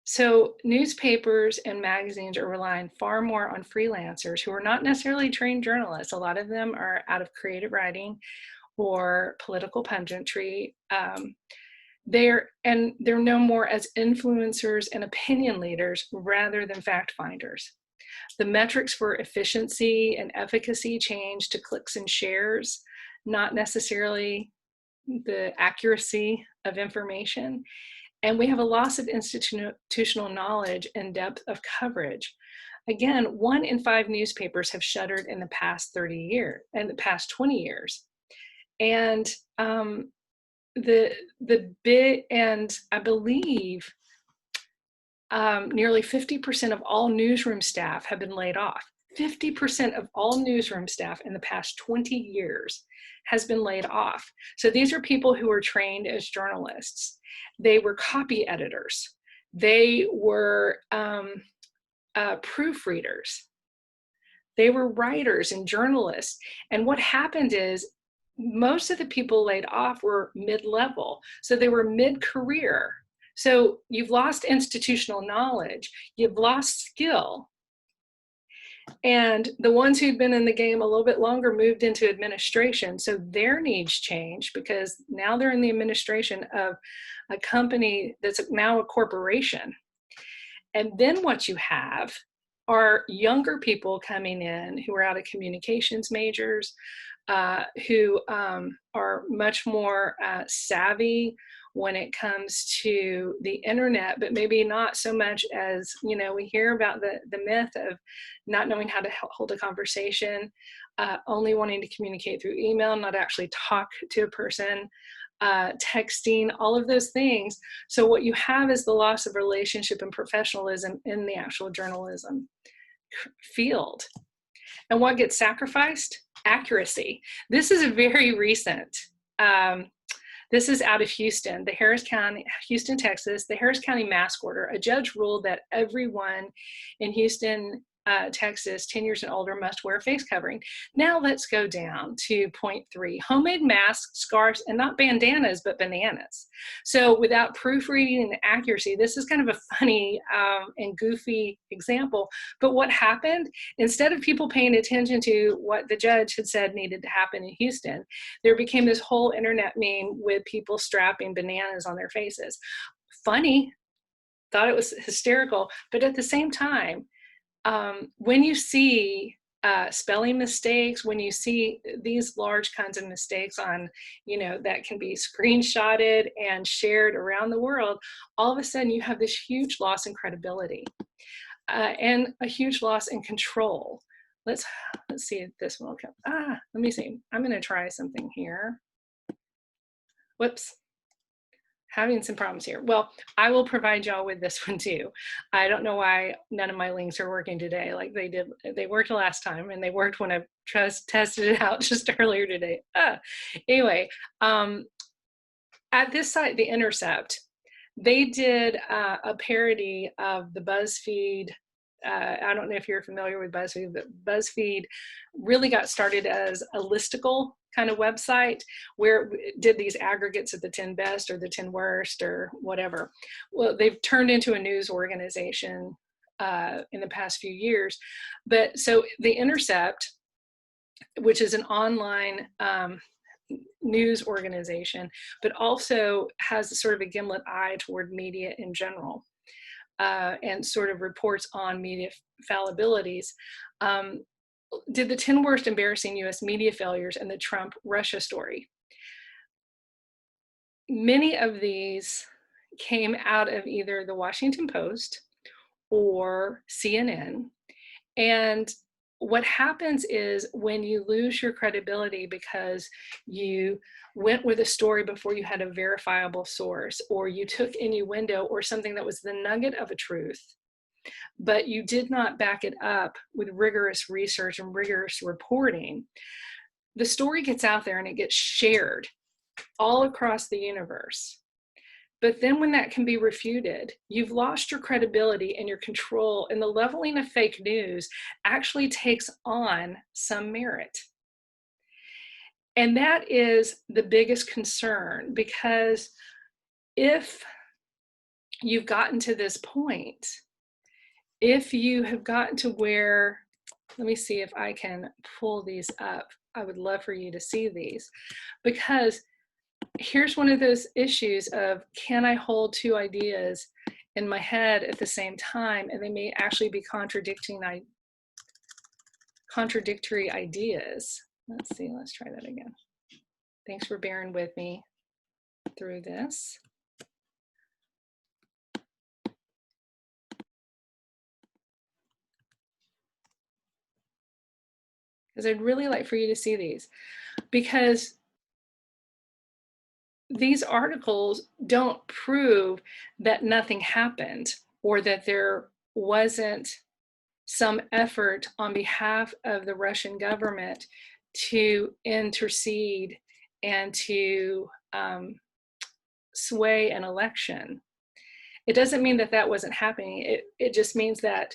So newspapers and magazines are relying far more on freelancers who are not necessarily trained journalists. A lot of them are out of creative writing or political punditry. They're known more as influencers and opinion leaders rather than fact finders. The metrics for efficiency and efficacy change to clicks and shares, not necessarily the accuracy of information. And we have a loss of institutional knowledge and depth of coverage. Again, 1 in 5 newspapers have shuttered in the past 30 years, and the past 20 years. And I believe nearly 50% of all newsroom staff have been laid off. 50% of all newsroom staff in the past 20 years has been laid off. So these are people who were trained as journalists. They were copy editors. They were proofreaders. They were writers and journalists. And what happened is most of the people laid off were mid-level. So they were mid-career. So you've lost institutional knowledge, you've lost skill. And the ones who'd been in the game a little bit longer moved into administration. So their needs change because now they're in the administration of a company that's now a corporation. And then what you have are younger people coming in who are out of communications majors, who are much more savvy when it comes to the internet, but maybe not so much as, you know, we hear about the myth of not knowing how to hold a conversation, only wanting to communicate through email, not actually talk to a person, texting, all of those things. So what you have is the loss of relationship and professionalism in the actual journalism field. And what gets sacrificed? Accuracy. This is very recent. This is out of Houston, Houston, Texas, the Harris County mask order. A judge ruled that everyone in Houston, Texas, 10 years and older must wear a face covering. Now let's go down to point 3, homemade masks, scarves, and not bandanas, but bananas. So without proofreading and accuracy, this is kind of a funny and goofy example, but what happened, instead of people paying attention to what the judge had said needed to happen in Houston, there became this whole internet meme with people strapping bananas on their faces. Funny, thought it was hysterical, but at the same time, when you see spelling mistakes, when you see these large kinds of mistakes on, you know, that can be screenshotted and shared around the world, all of a sudden you have this huge loss in credibility and a huge loss in control. Let's see if this one will come. Let me see. I'm going to try something here. Whoops. having some problems here. Well, I will provide y'all with this one too. I don't know why none of my links are working today like they did. They worked last time, and they worked when I tested it out just earlier today. Anyway, at this site, The Intercept, they did a parody of the BuzzFeed. I don't know if you're familiar with BuzzFeed, but BuzzFeed really got started as a listicle kind of website where it did these aggregates of the 10 best or the 10 worst or whatever. Well, they've turned into a news organization in the past few years. But so The Intercept, which is an online news organization, but also has sort of a gimlet eye toward media in general, and sort of reports on media fallibilities, did the 10 worst embarrassing US media failures and the Trump-Russia story. Many of these came out of either the Washington Post or CNN. And what happens is when you lose your credibility because you went with a story before you had a verifiable source, or you took innuendo or something that was the nugget of a truth, but you did not back it up with rigorous research and rigorous reporting, the story gets out there and it gets shared all across the universe. But then when that can be refuted, you've lost your credibility and your control, and the leveling of fake news actually takes on some merit. And that is the biggest concern, because if you've gotten to this point, if you have gotten to where, let me see if I can pull these up. I would love for you to see these, because here's one of those issues of, can I hold two ideas in my head at the same time, and they may actually be contradictory ideas. Let's see, let's try that again. Thanks for bearing with me through this. Because I'd really like for you to see these, because these articles don't prove that nothing happened or that there wasn't some effort on behalf of the Russian government to intercede and to sway an election. It doesn't mean that that wasn't happening. It just means that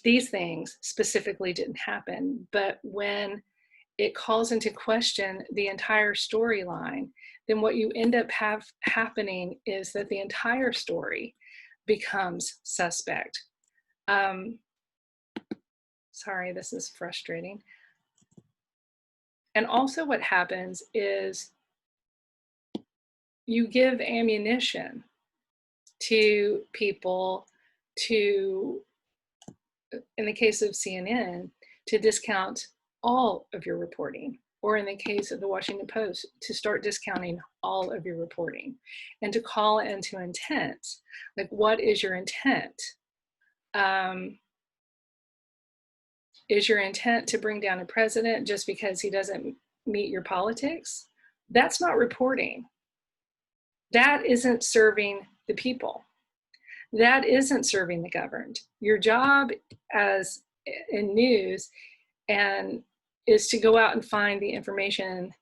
these things specifically didn't happen. But when it calls into question the entire storyline, then what you end up happening is that the entire story becomes suspect. Sorry, this is frustrating. And also what happens is you give ammunition to people to, in the case of CNN, to discount all of your reporting, or in the case of the Washington Post, to start discounting all of your reporting, and to call into intent. Like, what is your intent? Is your intent to bring down a president just because he doesn't meet your politics? That's not reporting. That isn't serving the people. That isn't serving the governed. Your job as in news and is to go out and find the information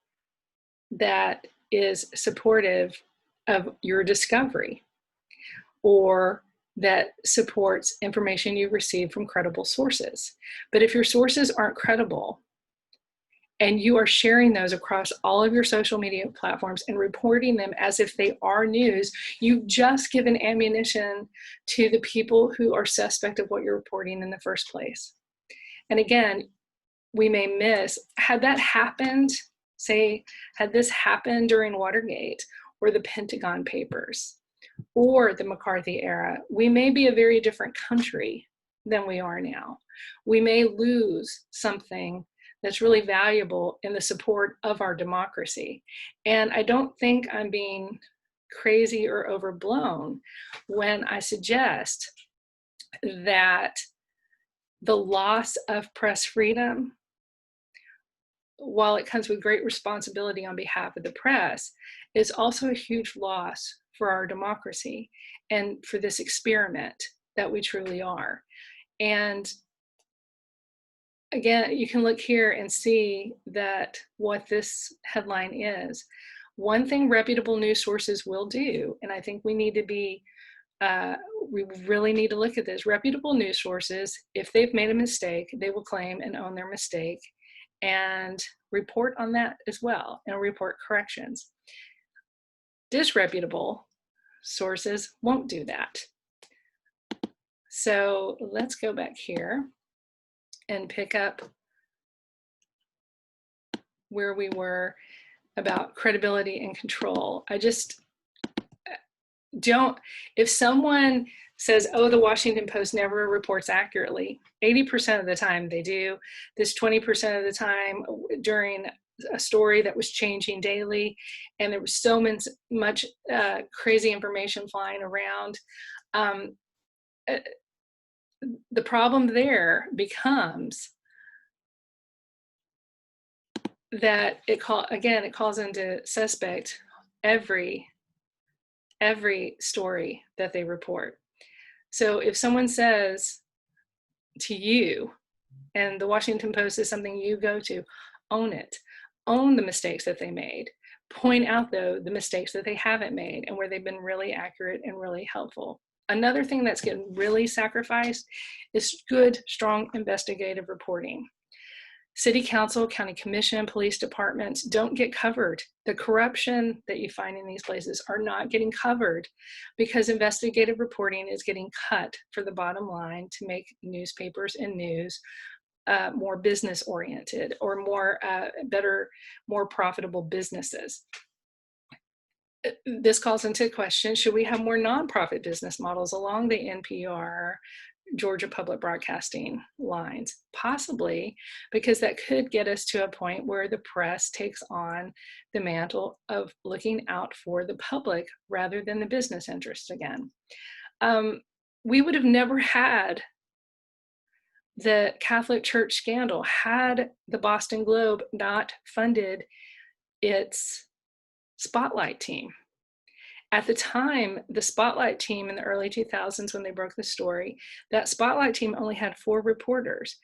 that is supportive of your discovery, or that supports information you receive from credible sources. But if your sources aren't credible and you are sharing those across all of your social media platforms and reporting them as if they are news, you've just given ammunition to the people who are suspect of what you're reporting in the first place. And again, we may miss, had that happened, say, had this happened during Watergate or the Pentagon Papers or the McCarthy era, we may be a very different country than we are now. We may lose something that's really valuable in the support of our democracy. And I don't think I'm being crazy or overblown when I suggest that the loss of press freedom, while it comes with great responsibility on behalf of the press, is also a huge loss for our democracy and for this experiment that we truly are. And again, you can look here and see that what this headline is. One thing reputable news sources will do, and I think we need to be, we really need to look at this. Reputable news sources, if they've made a mistake, they will claim and own their mistake and report on that as well and report corrections. Disreputable sources won't do that. So let's go back here and pick up where we were about credibility and control. I just don't, if someone says, oh, the Washington Post never reports accurately, 80% of the time they do. This 20% of the time during a story that was changing daily and there was so much crazy information flying around, the problem there becomes that it calls into suspect every story that they report. So if someone says to you, and the Washington Post is something you go to, own it. Own the mistakes that they made. Point out, though, the mistakes that they haven't made and where they've been really accurate and really helpful. Another thing that's getting really sacrificed is good, strong investigative reporting. City council, county commission, police departments don't get covered. The corruption that you find in these places are not getting covered because investigative reporting is getting cut for the bottom line to make newspapers and news more business oriented or more more profitable businesses. This calls into question, should we have more nonprofit business models along the NPR, Georgia Public Broadcasting lines? Possibly, because that could get us to a point where the press takes on the mantle of looking out for the public rather than the business interests again. We would have never had the Catholic Church scandal had the Boston Globe not funded its Spotlight team. At the time, the Spotlight team in the early 2000s, when they broke the story, that Spotlight team only had 4 reporters.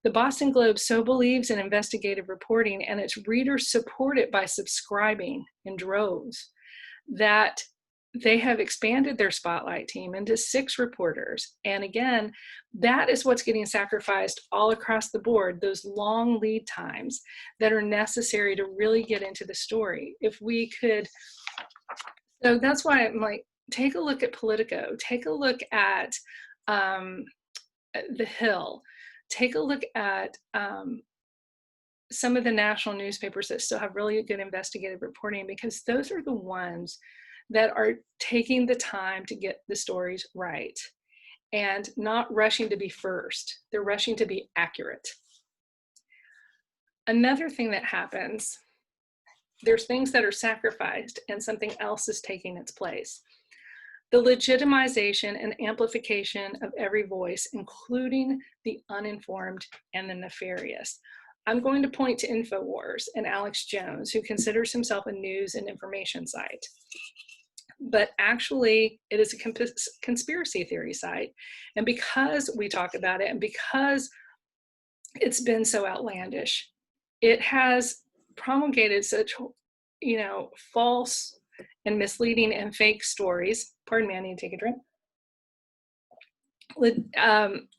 The Boston Globe so believes in investigative reporting and its readers support it by subscribing in droves that they have expanded their Spotlight team into 6 reporters. And again, that is what's getting sacrificed all across the board, those long lead times that are necessary to really get into the story. If we could, so that's why I'm like, take a look at Politico, take a look at The Hill, take a look at some of the national newspapers that still have really good investigative reporting, because those are the ones that are taking the time to get the stories right and not rushing to be first. They're rushing to be accurate. Another thing that happens, there's things that are sacrificed and something else is taking its place. The legitimization and amplification of every voice, including the uninformed and the nefarious. I'm going to point to InfoWars and Alex Jones, who considers himself a news and information site. But actually, it is a conspiracy theory site. And because we talk about it and because it's been so outlandish, it has promulgated such, false and misleading and fake stories. Pardon me, I need to take a drink.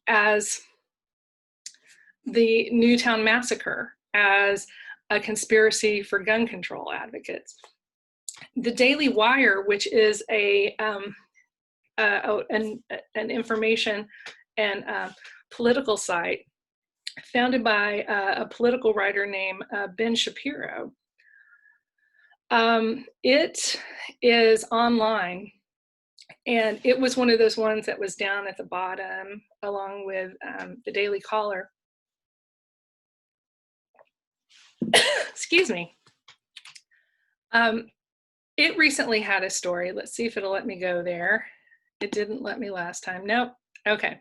As the Newtown Massacre, as a conspiracy for gun control advocates. The Daily Wire, which is an information and political site founded by a political writer named Ben Shapiro. It is online, and it was one of those ones that was down at the bottom along with the Daily Caller. Excuse me. It recently had a story. Let's see if it'll let me go there. It didn't let me last time. Nope. Okay.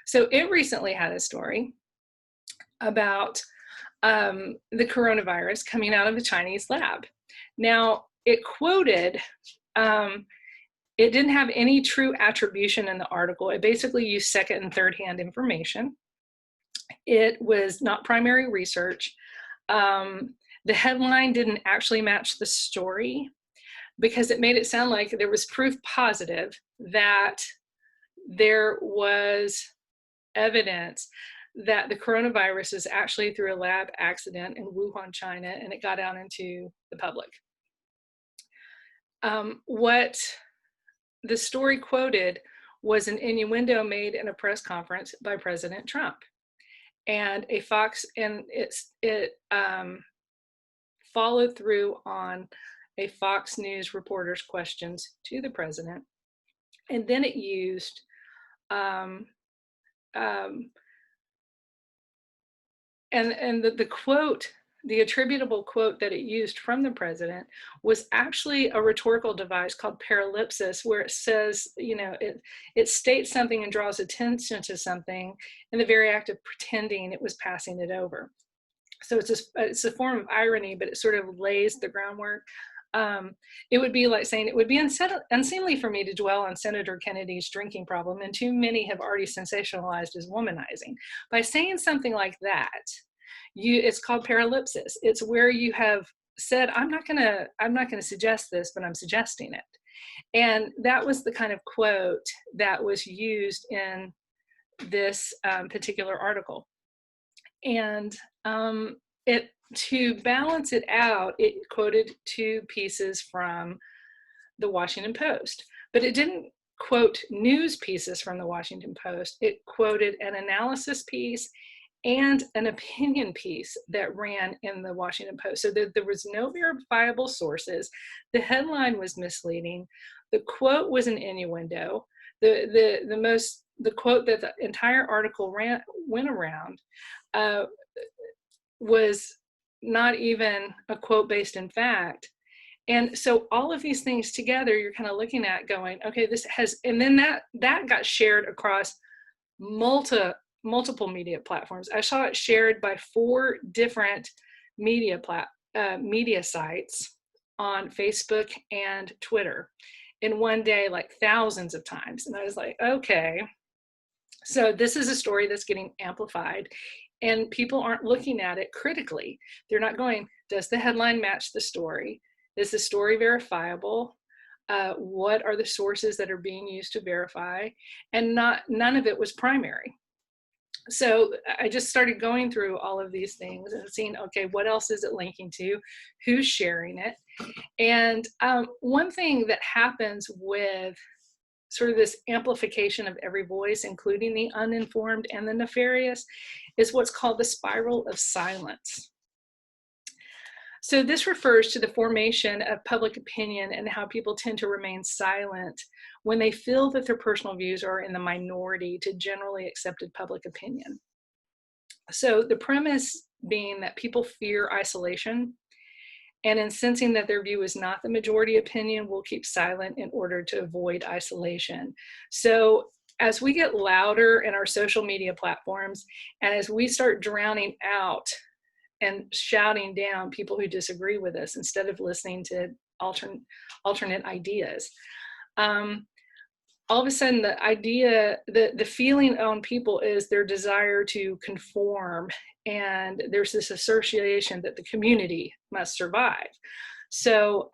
So it recently had a story about the coronavirus coming out of a Chinese lab. Now, it quoted It didn't have any true attribution in the article. It basically used second and third hand information. It was not primary research. The headline didn't actually match the story because it made it sound like there was proof positive that there was evidence that the coronavirus is actually through a lab accident in Wuhan, China, and it got out into the public. What the story quoted was an innuendo made in a press conference by President Trump, and it followed through on a Fox News reporter's questions to the president, and then it used and the quote, the attributable quote that it used from the president was actually a rhetorical device called paralipsis, where it says, it states something and draws attention to something in the very act of pretending it was passing it over. So it's a form of irony, but it sort of lays the groundwork. It would be like saying, it would be unseemly for me to dwell on Senator Kennedy's drinking problem, and too many have already sensationalized as womanizing. By saying something like that, it's called paralipsis. It's where you have said, I'm not gonna suggest this, but I'm suggesting it. And that was the kind of quote that was used in this particular article. And to balance it out, it quoted two pieces from the Washington Post, but it didn't quote news pieces from the Washington Post. It quoted an analysis piece and an opinion piece that ran in the Washington Post. So there was no verifiable sources. The headline was misleading. The quote was an innuendo. The quote that the entire article went around was not even a quote based in fact. And so all of these things together, you're kind of looking at going, okay, this has, and then that got shared across multiple media platforms. I saw it shared by 4 different media sites on Facebook and Twitter in one day, like thousands of times. And I was like, okay, so this is a story that's getting amplified, and people aren't looking at it critically. They're not going, does the headline match the story? Is the story verifiable? What are the sources that are being used to verify? And none of it was primary. So I just started going through all of these things and seeing, okay, what else is it linking to? Who's sharing it? And one thing that happens with sort of this amplification of every voice, including the uninformed and the nefarious, is what's called the spiral of silence. So this refers to the formation of public opinion and how people tend to remain silent when they feel that their personal views are in the minority to generally accepted public opinion. So the premise being that people fear isolation, and in sensing that their view is not the majority opinion, will keep silent in order to avoid isolation. So as we get louder in our social media platforms, and as we start drowning out and shouting down people who disagree with us instead of listening to alternate ideas, all of a sudden the feeling on people is their desire to conform, and there's this association that the community must survive. So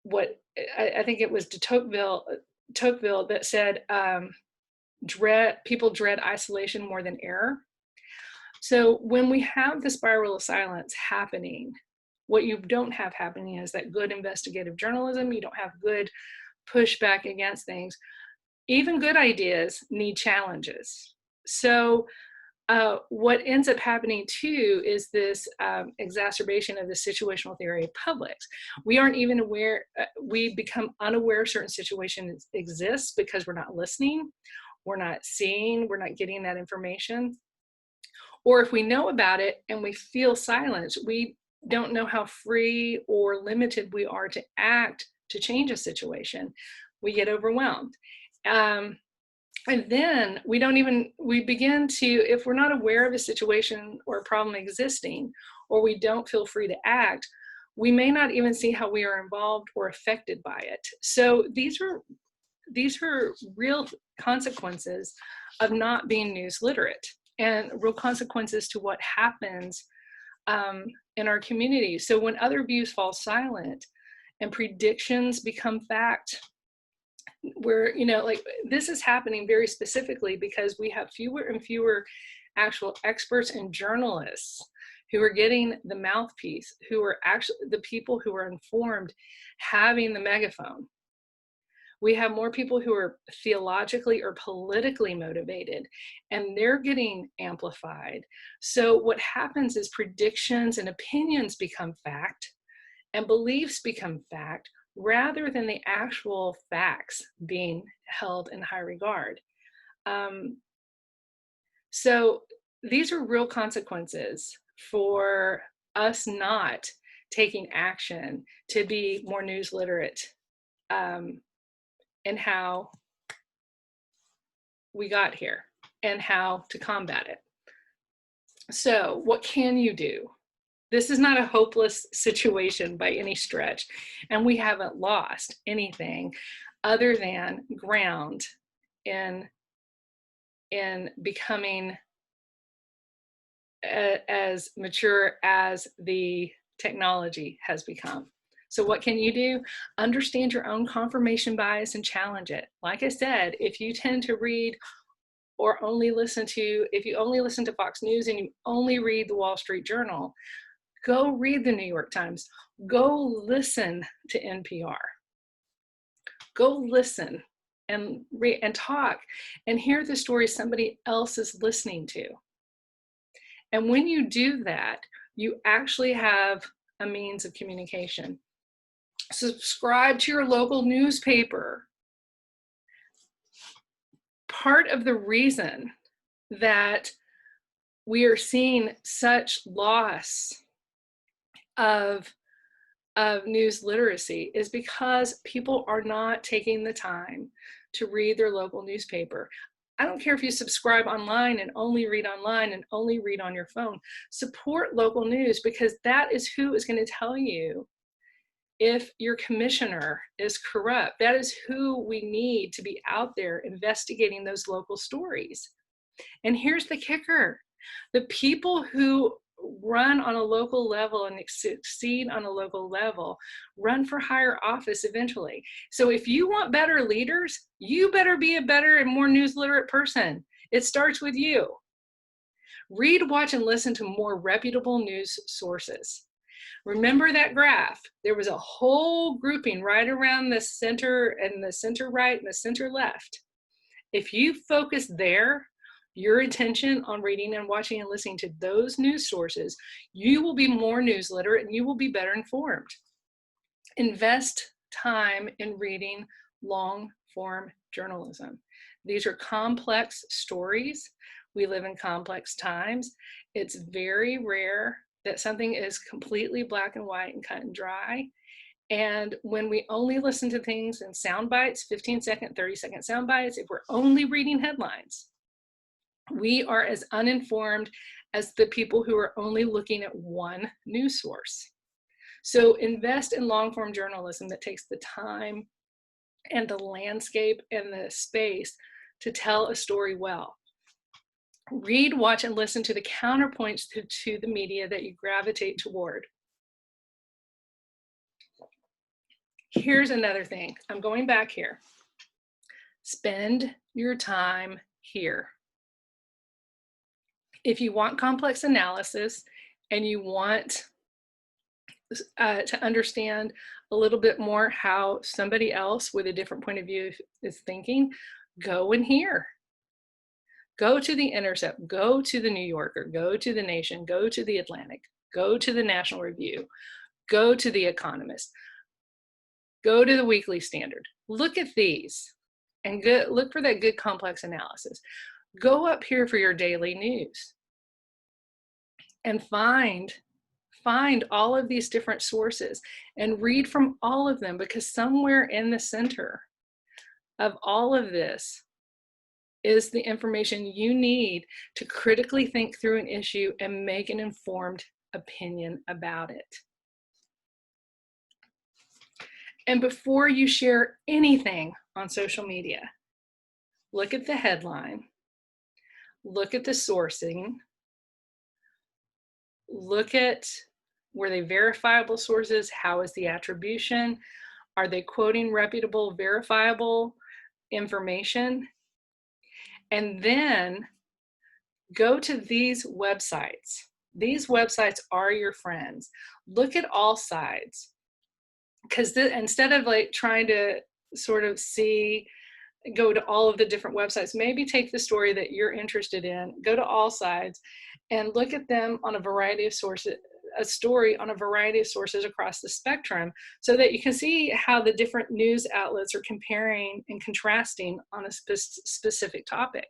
what I think it was de Tocqueville that said, people dread isolation more than error. So when we have the spiral of silence happening, what you don't have happening is that good investigative journalism. You don't have good pushback against things. Even good ideas need challenges. So what ends up happening too is this exacerbation of the situational theory of publics. We aren't even aware, we become unaware certain situations exist because we're not listening, we're not seeing, we're not getting that information. Or if we know about it and we feel silence, we don't know how free or limited we are to act to change a situation. We get overwhelmed. And then we begin to, if we're not aware of a situation or a problem existing, or we don't feel free to act, we may not even see how we are involved or affected by it. So these are real consequences of not being news literate, and real consequences to what happens in our community. So when other views fall silent and predictions become fact, where, like, this is happening very specifically because we have fewer and fewer actual experts and journalists who are getting the mouthpiece, who are actually the people who are informed, having the megaphone. We have more people who are theologically or politically motivated, and they're getting amplified. So what happens is predictions and opinions become fact, and beliefs become fact, rather than the actual facts being held in high regard. So these are real consequences for us not taking action to be more news literate, and how we got here and how to combat it. So what can you do? This is not a hopeless situation by any stretch, and we haven't lost anything other than ground in becoming as mature as the technology has become. So what can you do? Understand your own confirmation bias and challenge it. Like I said, if you tend to read or if you only listen to Fox News and you only read the Wall Street Journal, go read the New York Times. Go listen to NPR. Go listen and read and talk and hear the stories somebody else is listening to. And when you do that, you actually have a means of communication. Subscribe to your local newspaper. Part of the reason that we are seeing such loss of news literacy is because people are not taking the time to read their local newspaper. I don't care if you subscribe online and only read online and only read on your phone. Support local news, because that is who is going to tell you if your commissioner is corrupt. That is who we need to be out there investigating those local stories. And here's the kicker. The people who run on a local level and succeed on a local level run for higher office eventually. So if you want better leaders, you better be a better and more news literate person. It starts with you. Read, watch, and listen to more reputable news sources. Remember that graph? There was a whole grouping right around the center, and the center right and the center left. If you focus there, your attention on reading and watching and listening to those news sources, you will be more news literate and you will be better informed. Invest time in reading long form journalism. These are complex stories. We live in complex times. It's very rare that something is completely black and white and cut and dry. And when we only listen to things in sound bites, 15-second, 30-second sound bites, if we're only reading headlines, we are as uninformed as the people who are only looking at one news source. So invest in long form journalism that takes the time and the landscape and the space to tell a story well. Read, watch, and listen to the counterpoints to the media that you gravitate toward. Here's another thing. I'm going back here. Spend your time here. If you want complex analysis and you want to understand a little bit more how somebody else with a different point of view is thinking, go in here. Go to The Intercept, go to The New Yorker, go to The Nation, go to The Atlantic, go to The National Review, go to The Economist, go to The Weekly Standard. Look at these and look for that good complex analysis. Go up here for your daily news and find all of these different sources and read from all of them, because somewhere in the center of all of this is the information you need to critically think through an issue and make an informed opinion about it. And before you share anything on social media, look at the headline, look at the sourcing, look at, were they verifiable sources? How is the attribution? Are they quoting reputable, verifiable information? And then go to these websites. These websites are your friends. Look at all sides. Because instead of like trying to sort of go to all of the different websites, maybe take the story that you're interested in, go to all sides and look at them on a variety of sources, a story on a variety of sources across the spectrum, so that you can see how the different news outlets are comparing and contrasting on a specific topic.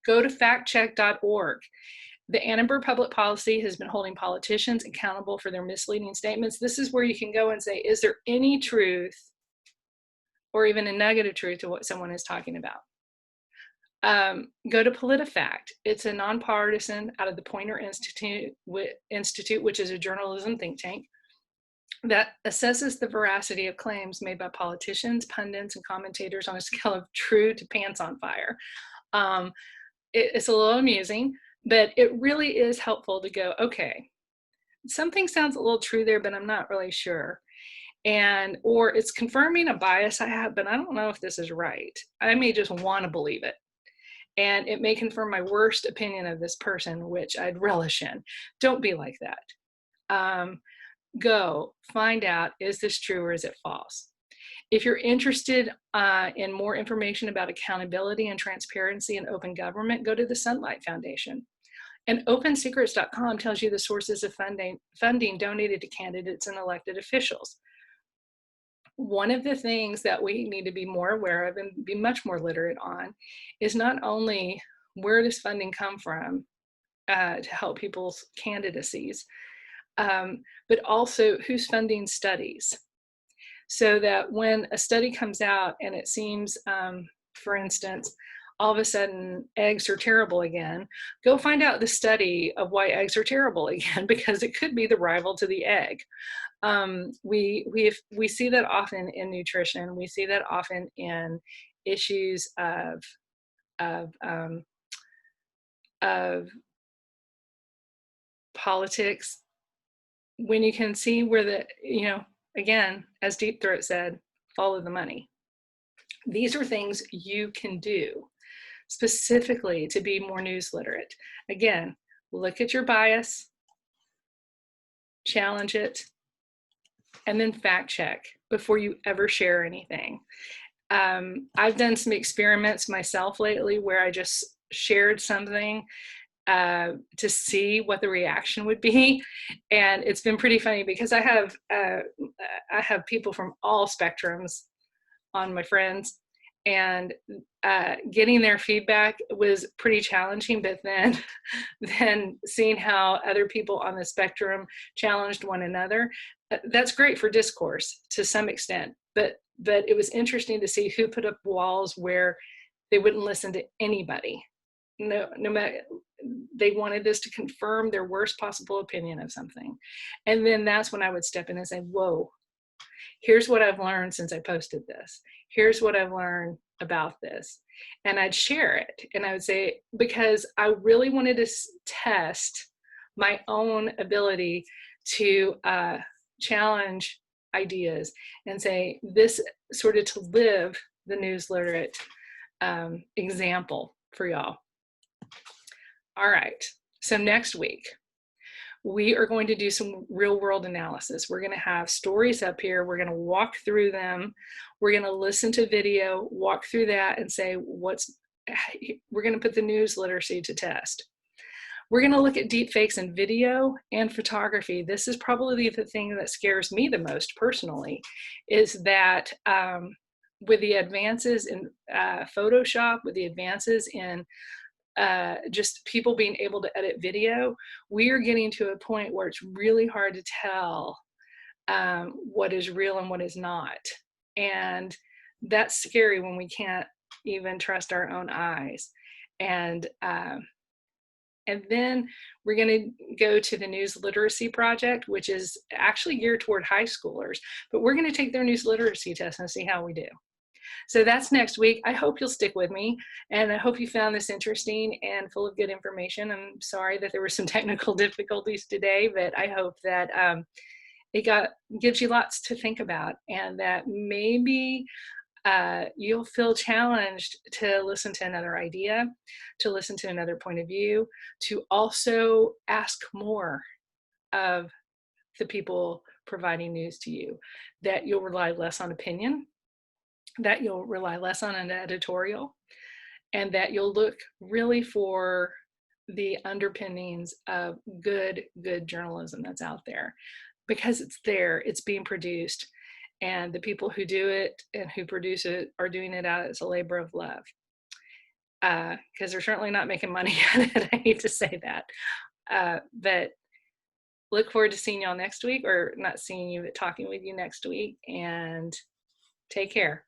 Go to factcheck.org. The Annenberg Public Policy has been holding politicians accountable for their misleading statements. This is where you can go and say, is there any truth or even a negative truth to what someone is talking about? Go to PolitiFact. It's a nonpartisan out of the Poynter Institute, which is a journalism think tank that assesses the veracity of claims made by politicians, pundits, and commentators on a scale of true to pants on fire. It's a little amusing, but it really is helpful to go, okay, something sounds a little true there, but I'm not really sure. Or it's confirming a bias I have, but I don't know if this is right. I may just want to believe it. And it may confirm my worst opinion of this person, which I'd relish in. Don't be like that. Go find out, is this true or is it false? If you're interested in more information about accountability and transparency in open government, go to the Sunlight Foundation. And OpenSecrets.com tells you the sources of funding donated to candidates and elected officials. One of the things that we need to be more aware of and be much more literate on is not only where does funding come from to help people's candidacies, but also who's funding studies. So that when a study comes out and it seems, for instance, all of a sudden eggs are terrible again, go find out the study of why eggs are terrible again, because it could be the rival to the egg. We see that often in nutrition. We see that often in issues of politics. When you can see where again, as Deep Throat said, follow the money. These are things you can do specifically to be more news literate. Again, look at your bias, challenge it, and then fact check before you ever share anything. I've done some experiments myself lately where I just shared something to see what the reaction would be, and it's been pretty funny because I have people from all spectrums on my friends, and getting their feedback was pretty challenging. But then seeing how other people on the spectrum challenged one another, that's great for discourse to some extent. But it was interesting to see who put up walls where they wouldn't listen to anybody. No matter, they wanted this to confirm their worst possible opinion of something. And then that's when I would step in and say, whoa, here's what I've learned since I posted this. Here's what I've learned about this. And I'd share it. And I would say, because I really wanted to test my own ability to challenge ideas and say, this sort of to live the news literate example for y'all. All right, so next week, we are going to do some real world analysis. We're going to have stories up here. We're going to walk through them. We're going to listen to video, walk through that and say, we're going to put the news literacy to test. We're going to look at deep fakes in video and photography. This is probably the thing that scares me the most personally, is that with the advances in Photoshop, with the advances in just people being able to edit video, we are getting to a point where it's really hard to tell what is real and what is not. And that's scary when we can't even trust our own eyes. And And then we're going to go to the news literacy project, which is actually geared toward high schoolers, but we're going to take their news literacy test and see how we do. So that's next week. I hope you'll stick with me, and I hope you found this interesting and full of good information. I'm sorry that there were some technical difficulties today, but I hope that it gives you lots to think about, and that maybe you'll feel challenged to listen to another idea, to listen to another point of view, to also ask more of the people providing news to you, that you'll rely less on opinion, that you'll rely less on an editorial, and that you'll look really for the underpinnings of good journalism that's out there, because it's there, it's being produced, and the people who do it and who produce it are doing it as a labor of love, because they're certainly not making money at it. I hate to say that, but look forward to seeing y'all next week, or not seeing you, but talking with you next week, and take care.